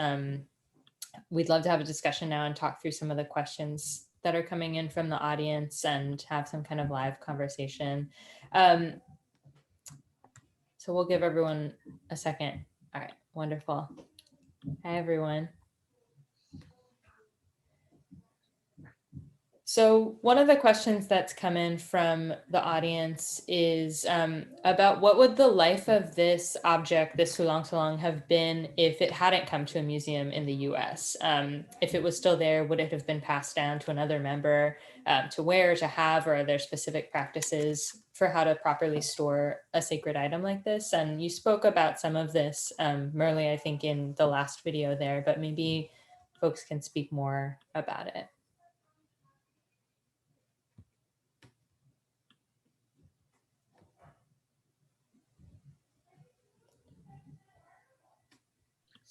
we'd love to have a discussion now and talk through some of the questions that are coming in from the audience and have some kind of live conversation. So we'll give everyone a second. All right, wonderful. Hi, everyone. So one of the questions that's come in from the audience is about what would the life of this object, this Sulangsulang, have been if it hadn't come to a museum in the US? If it was still there, would it have been passed down to another member to wear, to have, or are there specific practices for how to properly store a sacred item like this? And you spoke about some of this, Merle, I think in the last video there, but maybe folks can speak more about it.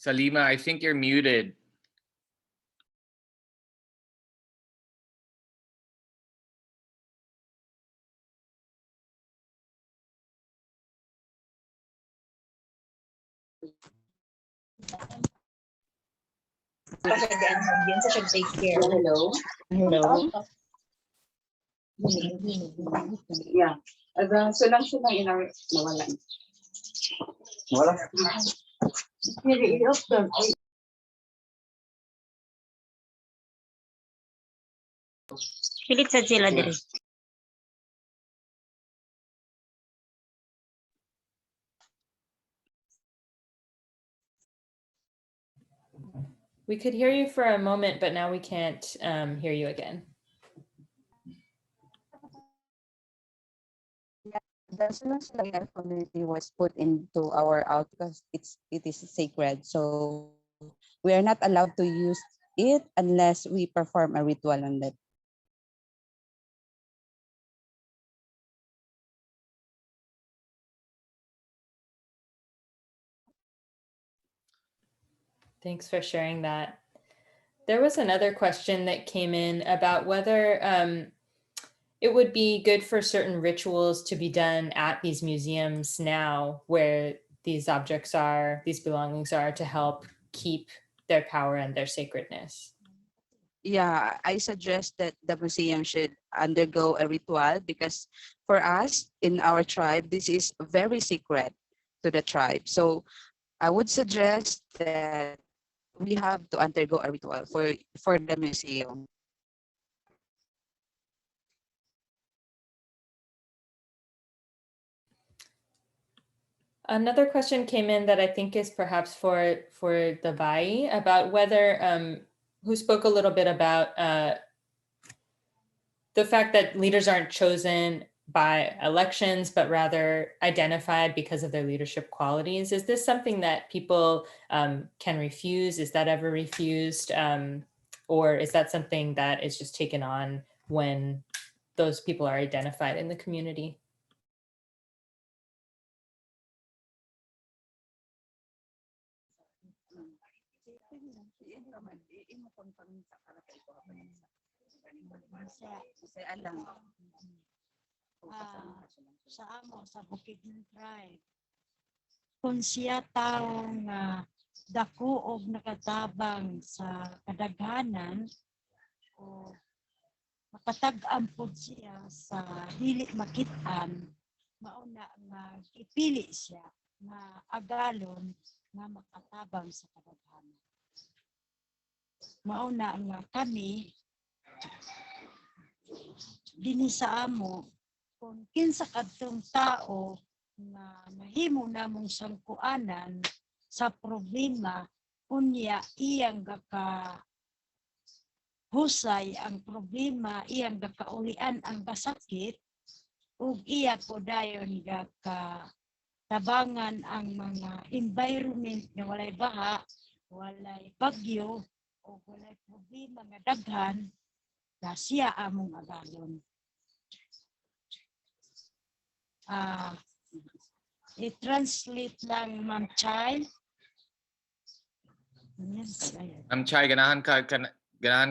Salima, I think you're muted. Hello. Hello. Yeah. Sulang-sulang in our nawala. Nawala. Pilit sa sila diri. We could hear you for a moment, but now we can't hear you again. The Sulangsulang community was put into our out because it is sacred. So we are not allowed to use it unless we perform a ritual on that. Thanks for sharing that. There was another question that came in about whether it would be good for certain rituals to be done at these museums now where these objects are, these belongings are, to help keep their power and their sacredness. Yeah, I suggest that the museum should undergo a ritual because for us in our tribe, this is very secret to the tribe. So I would suggest that we have to undergo a ritual for the museum. Another question came in that I think is perhaps for the Vai about whether who spoke a little bit about the fact that leaders aren't chosen by elections, but rather identified because of their leadership qualities. Is this something that people can refuse? Is that ever refused? Or is that something that is just taken on when those people are identified in the community? Sa amo sa Bukidnon Tribe kung siya tao nga dako og nakatabang sa kadaghanan o makatag-an pud siya sa dili makit-an, mauna nga ipili siya nga agalon nga makatabang sa kadaghanan. Mauna nga kami dinhi sa amo kung kinsa kadtong tao na mahimo namong sangkuanan sa problema, unya iyang gaka husay ang problema, iyang gakaulian ang kasakit, ug iya ko dayon gaka tabangan ang mga environment na walay baha, walay bagyo, o walay problema nga daghan, na siya among agalon. I-translate lang, Ma'am Chay. Ma'am Chay, ganahan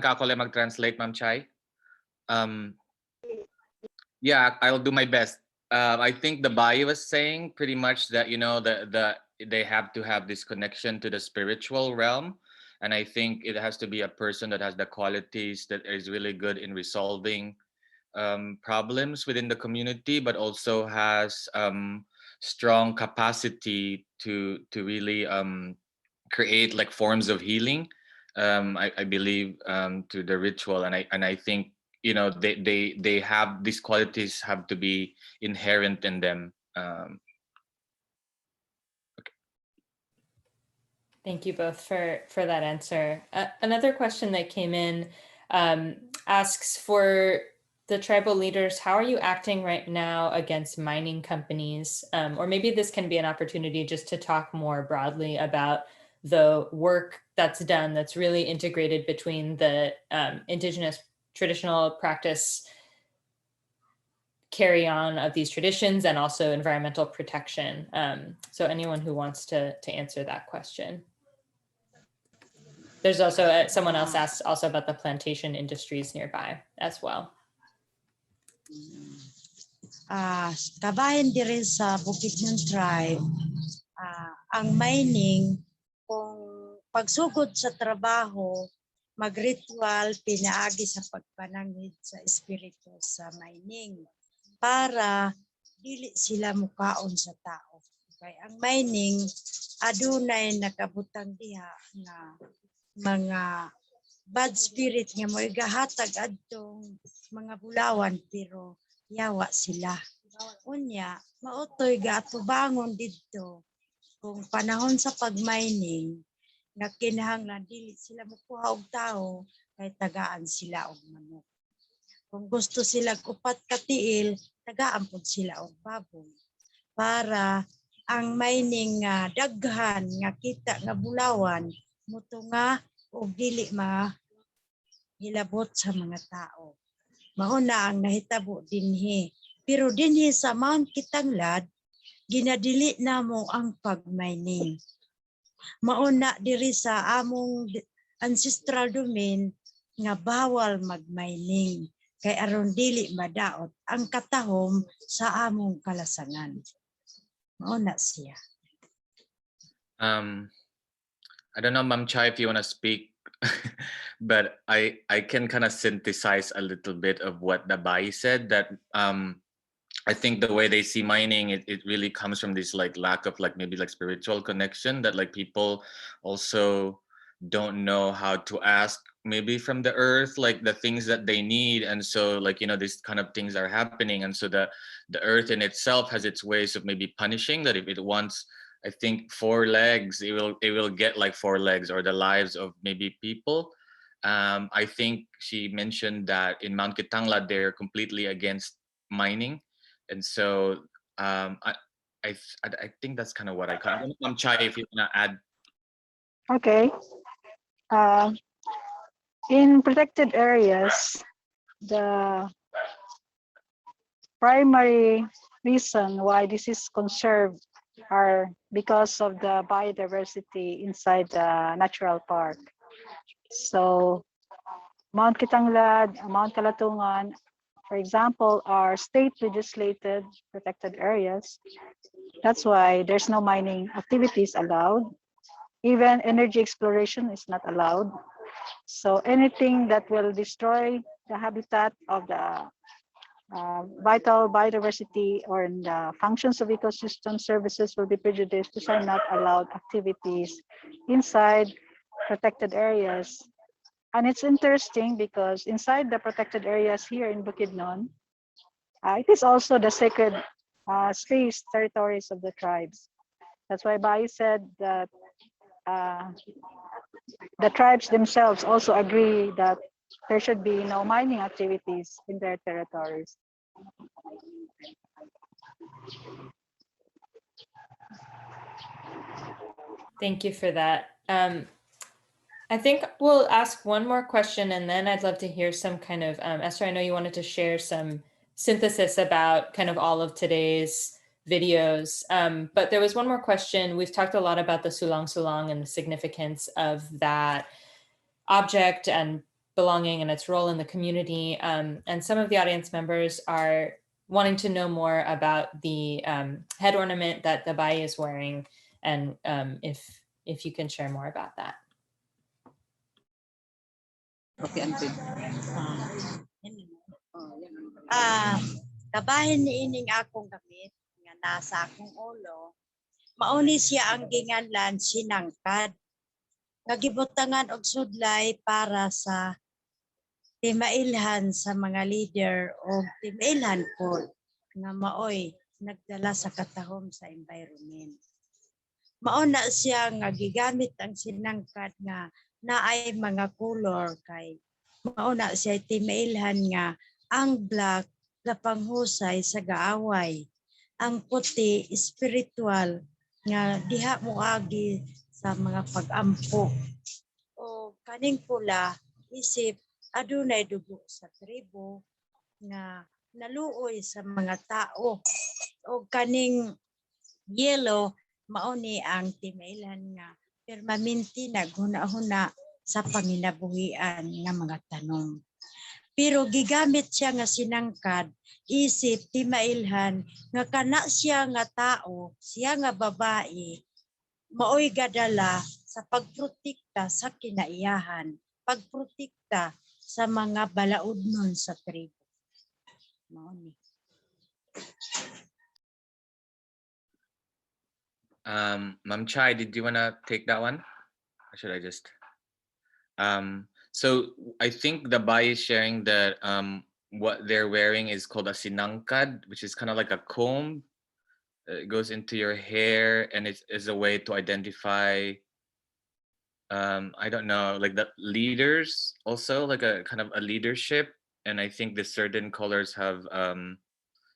ka ako lang mag-translate, Ma'am Chay. Yeah, I'll do my best. I think the Bai was saying pretty much that, you know, they have to have this connection to the spiritual realm. And I think it has to be a person that has the qualities that is really good in resolving problems within the community, but also has strong capacity to really create like forms of healing. I believe to the ritual, and I think, you know, they have these qualities have to be inherent in them. Thank you both for that answer. Another question that came in asks for the tribal leaders, how are you acting right now against mining companies? Or maybe this can be an opportunity just to talk more broadly about the work that's done that's really integrated between the Indigenous traditional practice carry on of these traditions and also environmental protection. So anyone who wants to answer that question. There's also someone else asked also about the plantation industries nearby as well. Kabayan diri sa Bukidnon Tribe, ang mining, kung pagsugod sa trabaho, mag-ritual, pinaagi sa pagpanangid sa espiritu sa mining para dili sila mukaon sa tao. Okay? Ang mining, adunay nakabutang diha na mga bad spirit nga mo gahatag adtong mga bulawan pero yawa sila. Unya, mautoy gatubangon didto kung panahon sa pag-mining nga kinahanglan dili sila mukuha og tao kay tagaan sila og manok. Kung gusto sila upat ka tiil, tagaan pud sila og baboy para ang mining nga daghan nga kita nga bulawan mutunga o dili hilabot sa mga tao. Mauna ang nahitabo dinhi. Pero dinhi sa Mount Kitanglad, ginadili namo ang pag-mining. Mauna diri sa among ancestral domain nga bawal mag-mining. Kay aron dili madaot ang katahom sa among kalasangan. Mauna siya. I don't know, Ma'am Chai, if you want to speak, but I can kind of synthesize a little bit of what the Bai said, that I think the way they see mining, it really comes from this like lack of like maybe like spiritual connection, that like people also don't know how to ask maybe from the earth like the things that they need. And so like, you know, these kind of things are happening, and so the earth in itself has its ways of maybe punishing, that if it wants, I think, 4 legs, it will get like 4 legs, or the lives of maybe people. I think she mentioned that in Mount Kitanglad they're completely against mining, and so I think that's kind of what I kind of. Chai, if you wanna add. Okay. Uh, in protected areas, the primary reason why this is conserved are because of the biodiversity inside the natural park. So Mount Kitanglad, Mount Kalatungan, for example, are state legislated protected areas. That's why there's no mining activities allowed. Even energy exploration is not allowed. So anything that will destroy the habitat of the vital biodiversity or in the functions of ecosystem services will be prejudiced. These are not allowed activities inside protected areas. And it's interesting because inside the protected areas here in Bukidnon, it is also the sacred space territories of the tribes. That's why Bai said that the tribes themselves also agree that there should be no mining activities in their territories. Thank you for that. I think we'll ask one more question, and then I'd love to hear some kind of, Esther, I know you wanted to share some synthesis about kind of all of today's videos, but there was one more question. We've talked a lot about the Sulangsulang and the significance of that object and belonging and its role in the community. And some of the audience members are wanting to know more about the head ornament that the Bai is wearing, and if you can share more about that. Okay, Kabahin ni ining akong gamit nga nasa akong ulo, mauni siya ang ginganlan sinangkad nga gibutangan og sudlay para sa timailhan sa mga leader o timailhan po nga maoy nagdala sa katahom sa environment. Mauna siya nga gigamit ang sinangkad nga naay mga color, kay mauna siya timailhan nga ang black gapanghusay sa gaaway, ang puti spiritual nga diha moagi sa mga pag-ampo, o kaning pula isip adunay dugo sa tribo nga naluoy sa mga tao, o kaning yellow mauni ang timailhan nga permanente naghuna-huna sa panginabuhian nga mga tanom. Pero gigamit siya nga sinangkad isip timailhan nga kana siya nga tao, siya nga babae, maoy gadala sa pagprotekta sa kinaiyahan, pagprotekta sa mga balaudnon sa tribo. Mauni. Ma'am Chai, did you want to take that one? Or should I just? So I think the Bai is sharing that what they're wearing is called a sinangkad, which is kind of like a comb. It goes into your hair, and it is a way to identify, I don't know, like the leaders also, like a kind of a leadership. And I think the certain colors have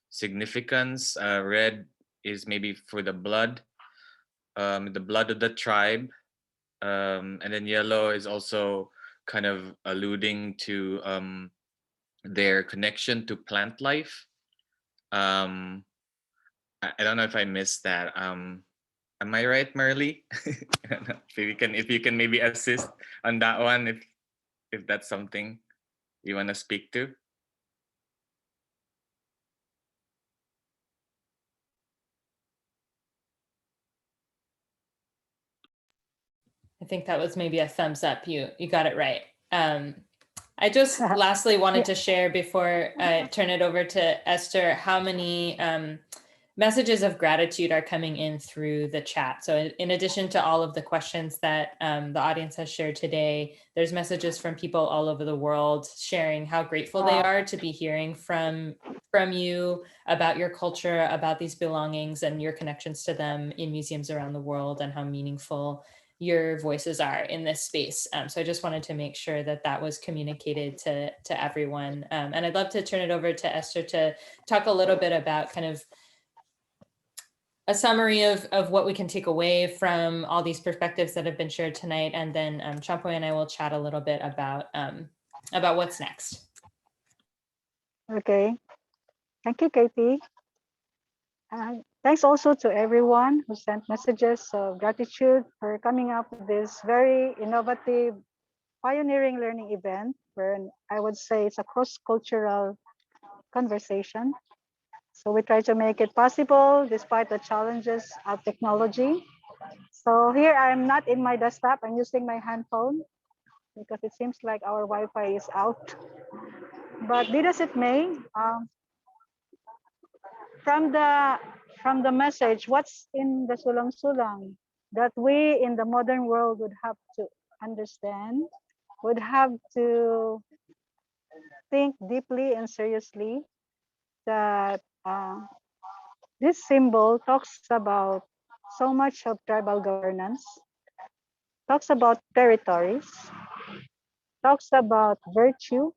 significance. Red is maybe for the blood of the tribe. And then yellow is also kind of alluding to their connection to plant life. I don't know if I missed that. Am I right, Marley? if you can maybe assist on that one, if that's something you want to speak to. I think that was maybe a thumbs up. You got it right. I just lastly wanted to share before I turn it over to Esther, how many messages of gratitude are coming in through the chat. So in addition to all of the questions that the audience has shared today, there's messages from people all over the world sharing how grateful they are to be hearing from you about your culture, about these belongings and your connections to them in museums around the world, and how meaningful your voices are in this space. So I just wanted to make sure that that was communicated to everyone. And I'd love to turn it over to Esther to talk a little bit about kind of a summary of what we can take away from all these perspectives that have been shared tonight. And then Champoy and I will chat a little bit about what's next. Okay. Thank you, Katie. Thanks also to everyone who sent messages of gratitude for coming up with this very innovative, pioneering learning event, where I would say it's a cross-cultural conversation. So we try to make it possible despite the challenges of technology. So here I'm not in my desktop, I'm using my handphone because it seems like our Wi-Fi is out. But be as it may, from the message, what's in the Sulangsulang that we in the modern world would have to understand, would have to think deeply and seriously, that this symbol talks about so much of tribal governance, talks about territories, talks about virtue,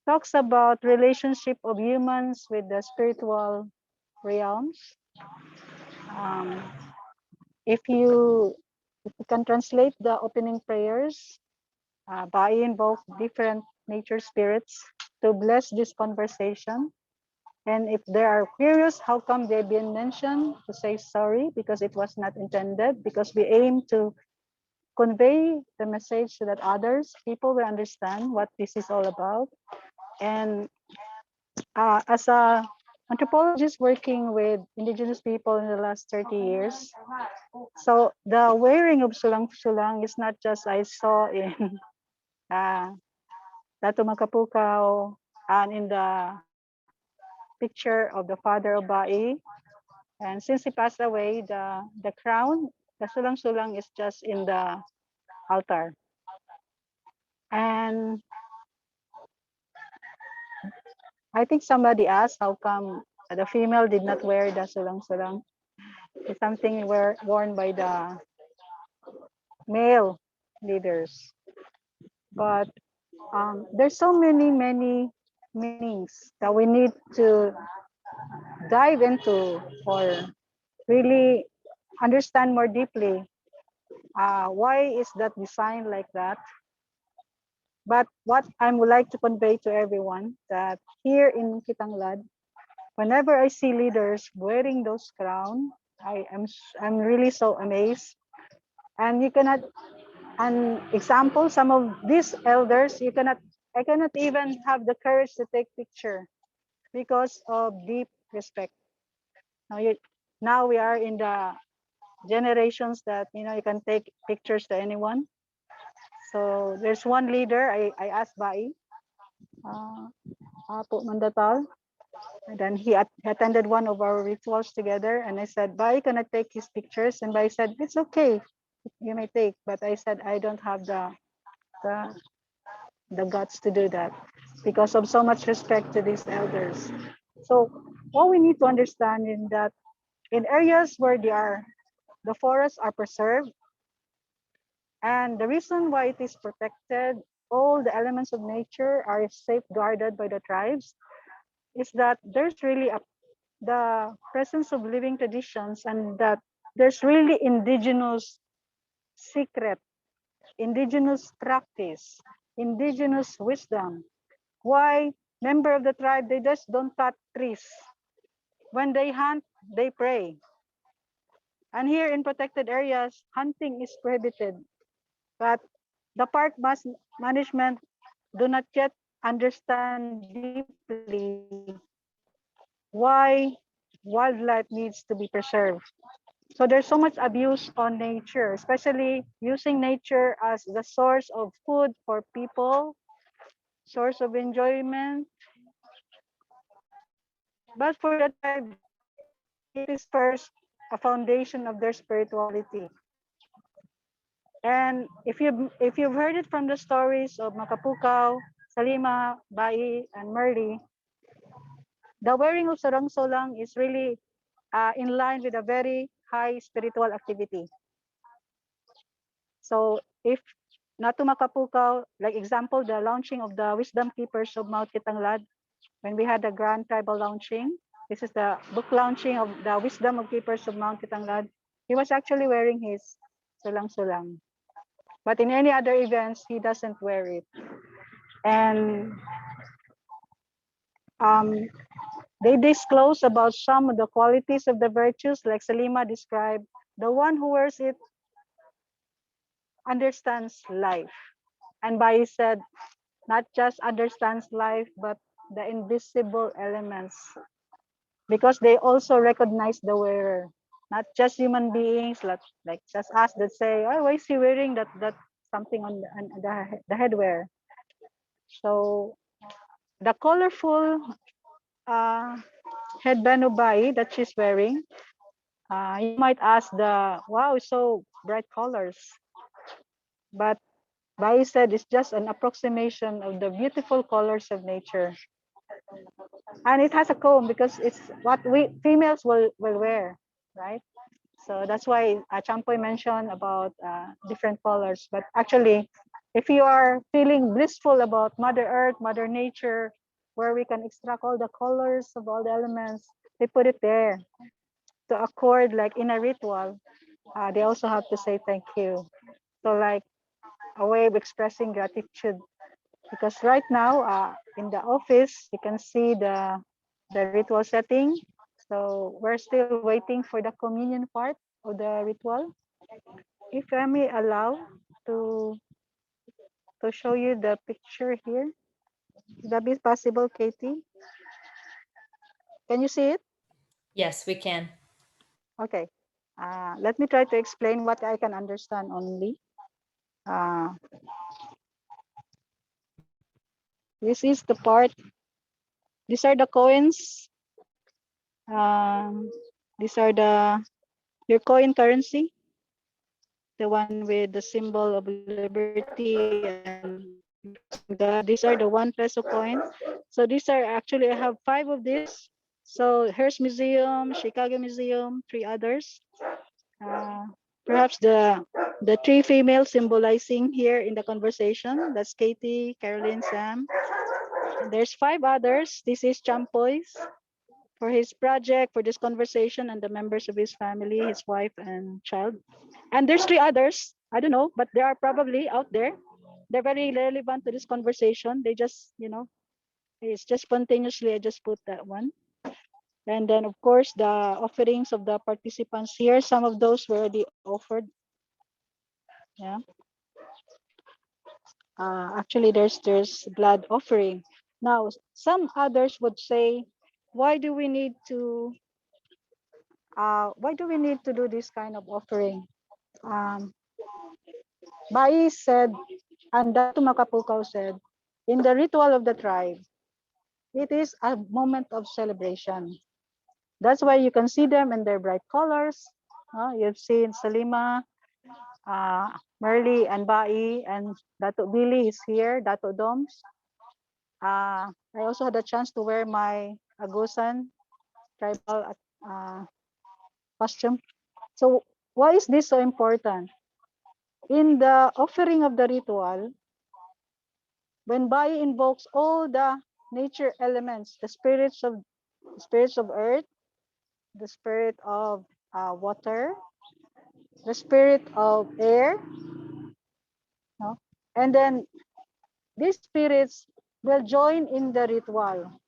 talks about relationship of humans with the spiritual realms. If you can translate the opening prayers, by invoke different nature spirits to bless this conversation. And if they are curious, how come they've been mentioned, to say sorry because it was not intended, because we aim to convey the message so that others, people will understand what this is all about. And as a anthropologist working with indigenous people in the last 30 years, so the wearing of Sulangsulang is not just I saw in Dato Makapukao and in the picture of the father of Bai. And since he passed away, the crown, the Sulangsulang is just in the altar. And I think somebody asked how come the female did not wear the Sulangsulang. It's something worn by the male leaders. But there's so many meanings that we need to dive into, or really understand more deeply. Why is that designed like that? But what I would like to convey to everyone, that here in Kitanglad, whenever I see leaders wearing those crown, I'm really so amazed. And you cannot, an example, some of these elders, I cannot even have the courage to take picture because of deep respect. Now we are in the generations that you can take pictures to anyone. So there's one leader, I asked Bai, Apo Mandatal, and then he attended one of our rituals together, and I said, Bai, can I take his pictures? And Bai said, it's okay, you may take, but I said I don't have the guts to do that because of so much respect to these elders. So what we need to understand in that, in areas where the forests are preserved, and the reason why it is protected, all the elements of nature are safeguarded by the tribes, is that there's really the presence of living traditions, and that there's really indigenous secret, indigenous practice, indigenous wisdom. Why member of the tribe, they just don't cut trees. When they hunt, they pray. And here in protected areas, hunting is prohibited. But the park management do not yet understand deeply why wildlife needs to be preserved. So there's so much abuse on nature, especially using nature as the source of food for people, source of enjoyment. But for the tribe, it is first a foundation of their spirituality. And if you've heard it from the stories of Makapukaw, Salima, Bai, and Merli, the wearing of Sulangsulang is really in line with a very high spiritual activity. So if not to Makapukaw, like example, the launching of the Wisdom Keepers of Mount Kitanglad, when we had the grand tribal launching, this is the book launching of the Wisdom of Keepers of Mount Kitanglad, he was actually wearing his Sulangsulang. But in any other events, he doesn't wear it. And they disclose about some of the qualities of the virtues, like Salima described, the one who wears it understands life. And Bai said, not just understands life, but the invisible elements, because they also recognize the wearer, not just human beings, like just us that say, oh, why is he wearing that something on the headwear? So the colorful headband of Bai that she's wearing, you might ask wow, so bright colors. But Bai said it's just an approximation of the beautiful colors of nature. And it has a comb because it's what we females will wear, right? So that's why Champoy mentioned about different colors. But actually, if you are feeling blissful about Mother Earth, Mother Nature, where we can extract all the colors of all the elements, they put it there to accord, like in a ritual. They also have to say thank you. So like a way of expressing gratitude. Because right now in the office, you can see the ritual setting. So we're still waiting for the communion part of the ritual. If I may allow to show you the picture here. Would that be possible, Katie? Can you see it? Yes, we can. Okay. Let me try to explain what I can understand only. This is the part. These are the coins. These are your coin currency. The one with the symbol of liberty and blessing God. These are the 1 peso coin. So these are actually, I have 5 of these. So Hearst Museum, Chicago Museum, 3 others. Perhaps the 3 females symbolizing here in the conversation. That's Katie, Caroline, Sam. And there's 5 others. This is Champoy's for his project, for this conversation, and the members of his family, his wife and child. And there's 3 others. I don't know, but they are probably out there. They're very relevant to this conversation. They just, it's just spontaneously, I just put that one. And then, of course, the offerings of the participants here, some of those were already offered. Yeah. Actually, there's blood offering. Now, some others would say, why do we need to do this kind of offering? Bai said, and Datu Makapukaw said, in the ritual of the tribe, it is a moment of celebration. That's why you can see them in their bright colors. You've seen Salima, Merli, and Bai, and Dato Billy is here, Dato Doms. I also had a chance to wear my Agusan tribal costume. So why is this so important? In the offering of the ritual, when Bai invokes all the nature elements, the spirits of earth, the spirit of water, the spirit of air, and then these spirits will join in the ritual,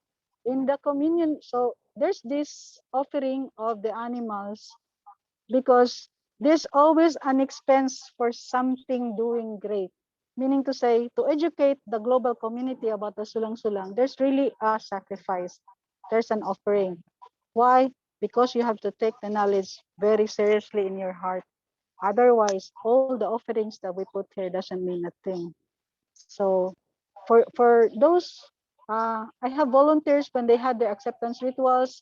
in the communion. So there's this offering of the animals because there's always an expense for something doing great. Meaning to say, to educate the global community about the Sulangsulang, there's really a sacrifice. There's an offering. Why? because you have to take the knowledge very seriously in your heart. Otherwise, all the offerings that we put here doesn't mean a thing. So for those, I have volunteers when they had their acceptance rituals,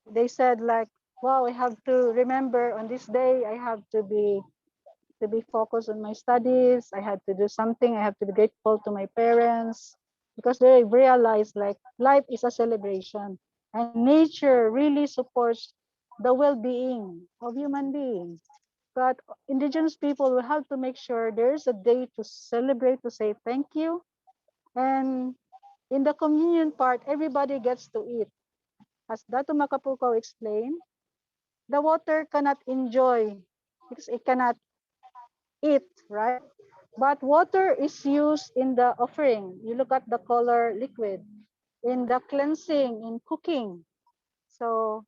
they said like, wow, I have to remember on this day, I have to be focused on my studies. I had to do something. I have to be grateful to my parents because they realize like life is a celebration and nature really supports the well-being of human beings. But indigenous people will have to make sure there's a day to celebrate, to say thank you. And in the communion part, everybody gets to eat. As Dato Macapuco explained, the water cannot enjoy because it cannot eat, right? But water is used in the offering. You look at the color liquid, in the cleansing, in cooking. So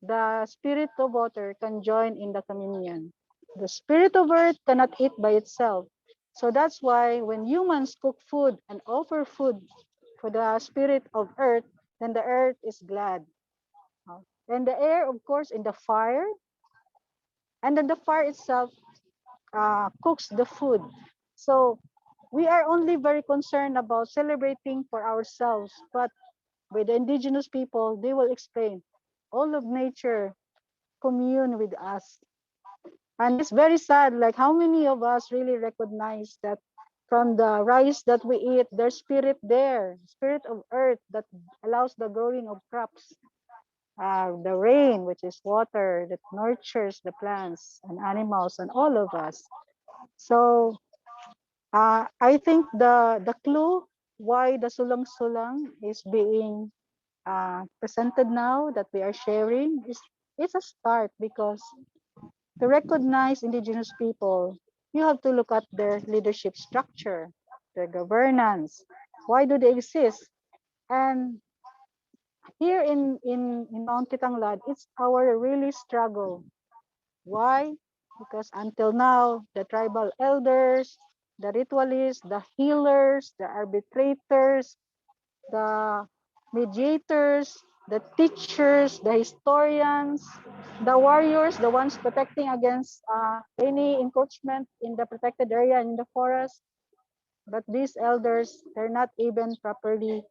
the spirit of water can join in the communion. The spirit of earth cannot eat by itself. So that's why when humans cook food and offer food for the spirit of earth, then the earth is glad. And the air, of course, in the fire, and then the fire itself cooks the food. So we are only very concerned about celebrating for ourselves, but with the indigenous people, they will explain all of nature commune with us. And it's very sad, like how many of us really recognize that from the rice that we eat, there's spirit there, spirit of earth that allows the growing of crops. The rain, which is water that nurtures the plants and animals and all of us. So I think the clue why the Sulangsulang is being presented now that we are sharing is it's a start because to recognize indigenous people, you have to look at their leadership structure, their governance. Why do they exist? And here in Mount Kitanglad, it's our really struggle. Why? Because until now, the tribal elders, the ritualists, the healers, the arbitrators, the mediators, the teachers, the historians, the warriors, the ones protecting against any encroachment in the protected area and in the forest. But these elders, they're not even properly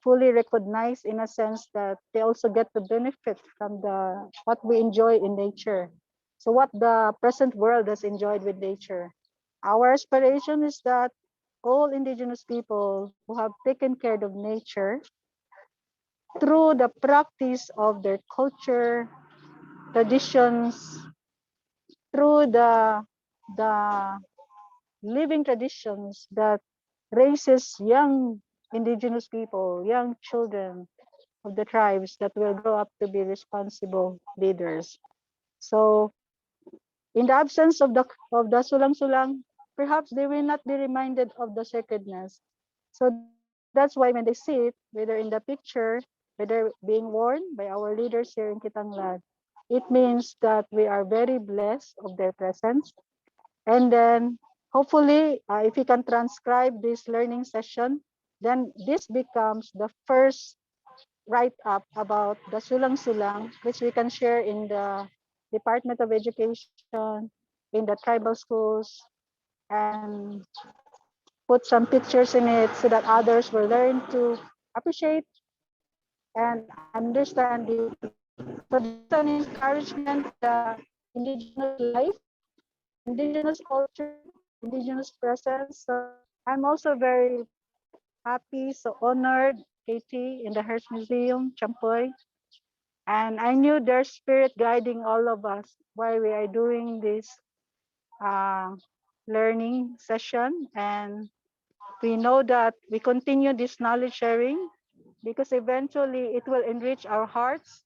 fully recognized in a sense that they also get to benefit from the what we enjoy in nature. So what the present world has enjoyed with nature. Our aspiration is that all indigenous people who have taken care of nature through the practice of their culture, traditions, through the living traditions that raises young indigenous people, young children of the tribes that will grow up to be responsible leaders. So in the absence of the Sulangsulang, perhaps they will not be reminded of the sacredness. So that's why when they see it, whether in the picture, whether being worn by our leaders here in Kitanglad, it means that we are very blessed of their presence. And then hopefully, if we can transcribe this learning session, then this becomes the first write-up about the Sulang-Sulang, which we can share in the Department of Education, in the tribal schools, and put some pictures in it so that others will learn to appreciate and understand deeply. So this is an encouragement to the indigenous life, indigenous culture, indigenous presence. So I'm also very happy, so honored, Katie, in the Hearst Museum, Champoy. And I knew their spirit guiding all of us while we are doing this learning session. And we know that we continue this knowledge sharing because eventually it will enrich our hearts.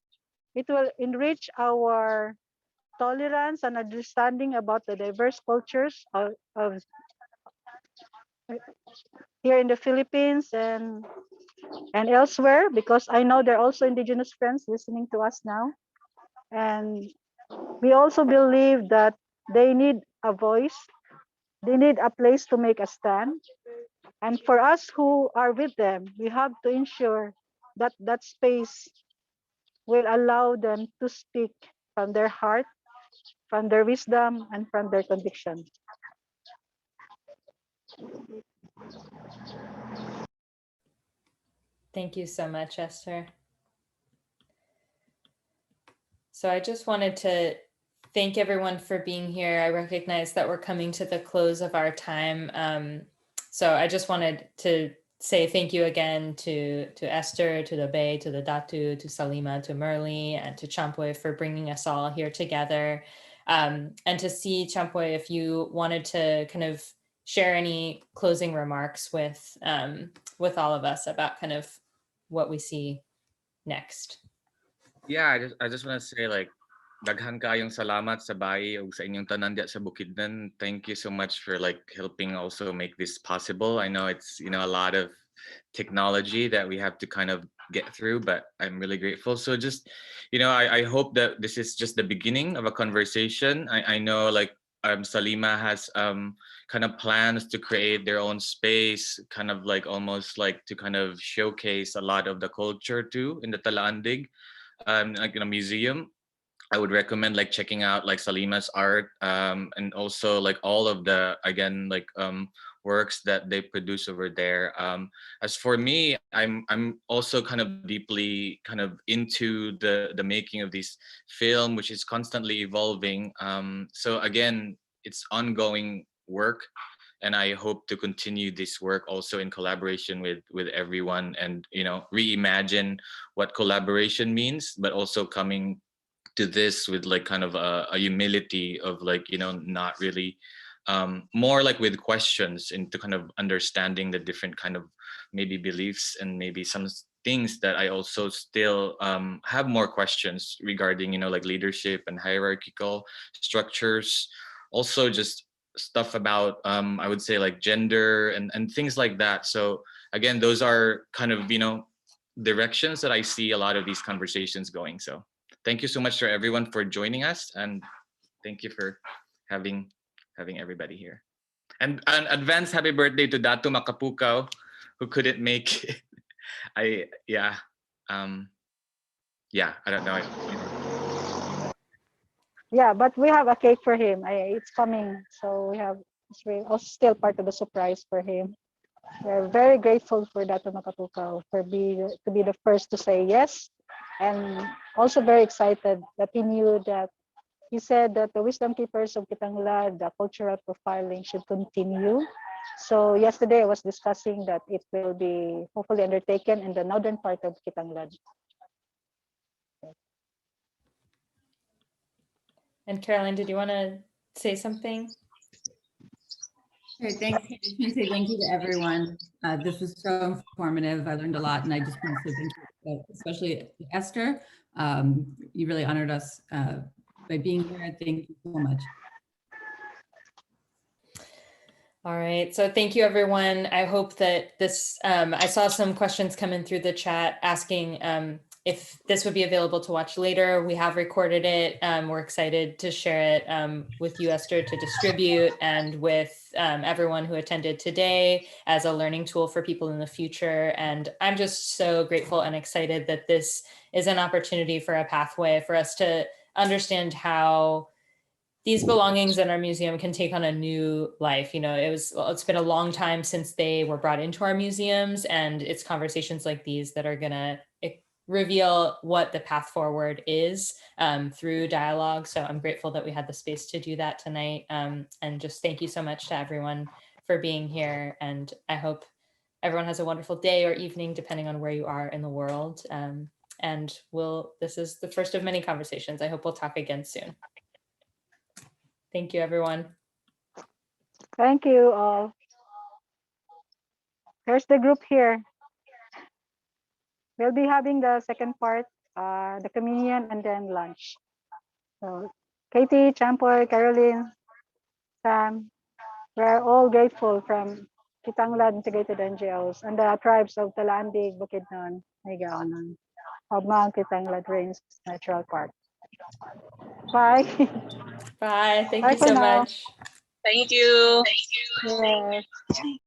It will enrich our tolerance and understanding about the diverse cultures of here in the Philippines and elsewhere, because I know there are also indigenous friends listening to us now. And we also believe that they need a voice, they need a place to make a stand. And for us who are with them, we have to ensure that that space will allow them to speak from their heart, from their wisdom, and from their conviction. Thank you so much, Esther. So I just wanted to thank everyone for being here. I recognize that we're coming to the close of our time. So I just wanted to say thank you again to Esther, to the Bay, to the Datu, to Salima, to Merli, and to Champoy for bringing us all here together. And to see, Champoy, if you wanted to kind of share any closing remarks with all of us about kind of what we see next. Yeah, I just want to say, like, daghan kayong salamat sa bayi ug sa inyong tanan diya sa Bukidnon. Thank you so much for like helping also make this possible. I know it's, you know, a lot of technology that we have to kind of get through, but I'm really grateful. So just, you know, I hope that this is just the beginning of a conversation. I know like Salima has kind of plans to create their own space, kind of like almost like to kind of showcase a lot of the culture too in the Talaandig, like in a museum. I would recommend like checking out like Salima's art, and also like all of the, again, like works that they produce over there. As for me, I'm also kind of deeply kind of into the making of this film, which is constantly evolving. So again, it's ongoing work, and I hope to continue this work also in collaboration with everyone, and, you know, reimagine what collaboration means, but also coming to this with like kind of a humility of like, you know, not really more like with questions into kind of understanding the different kind of maybe beliefs and maybe some things that I also still have more questions regarding, you know, like leadership and hierarchical structures, also just stuff about I would say like gender and things like that. So again, those are kind of, you know, directions that I see a lot of these conversations going. So thank you so much for everyone for joining us, and thank you for having everybody here. And an advance happy birthday to Datu Makapukaw, who couldn't make it. I don't know. Yeah, but we have a cake for him. It's coming, so we have. It's also still part of the surprise for him. We're very grateful for Dato Makapukaw to be the first to say yes, and also very excited that he knew that he said that the wisdom keepers of Kitanglad, the cultural profiling should continue. So yesterday I was discussing that it will be hopefully undertaken in the northern part of Kitanglad. And Caroline, did you want to say something? Okay, thanks. I just want to say thank you to everyone. This was so informative. I learned a lot, and I just want to say thank you, especially Esther. You really honored us by being here. Thank you so much. All right, so thank you, everyone. I hope that this, I saw some questions come in through the chat asking if this would be available to watch later. We have recorded it. We're excited to share it with you, Esther, to distribute, and with everyone who attended today as a learning tool for people in the future. And I'm just so grateful and excited that this is an opportunity for a pathway for us to understand how these belongings in our museum can take on a new life. You know, it's been a long time since they were brought into our museums, and it's conversations like these that are gonna reveal what the path forward is through dialogue. So I'm grateful that we had the space to do that tonight. And just thank you so much to everyone for being here. And I hope everyone has a wonderful day or evening, depending on where you are in the world. And this is the first of many conversations. I hope we'll talk again soon. Thank you, everyone. Thank you all. There's the group here. We'll be having the second part, the communion, and then lunch. So Katie, Champoy, Caroline, Sam, we're all grateful from Kitanglad Integrated NGOs and the tribes of Talandig, Bukidnon, Higaonon, of Mount Kitanglad Range Natural Park. Bye. Bye. Thank Bye you so now. much. Thank you. Yes.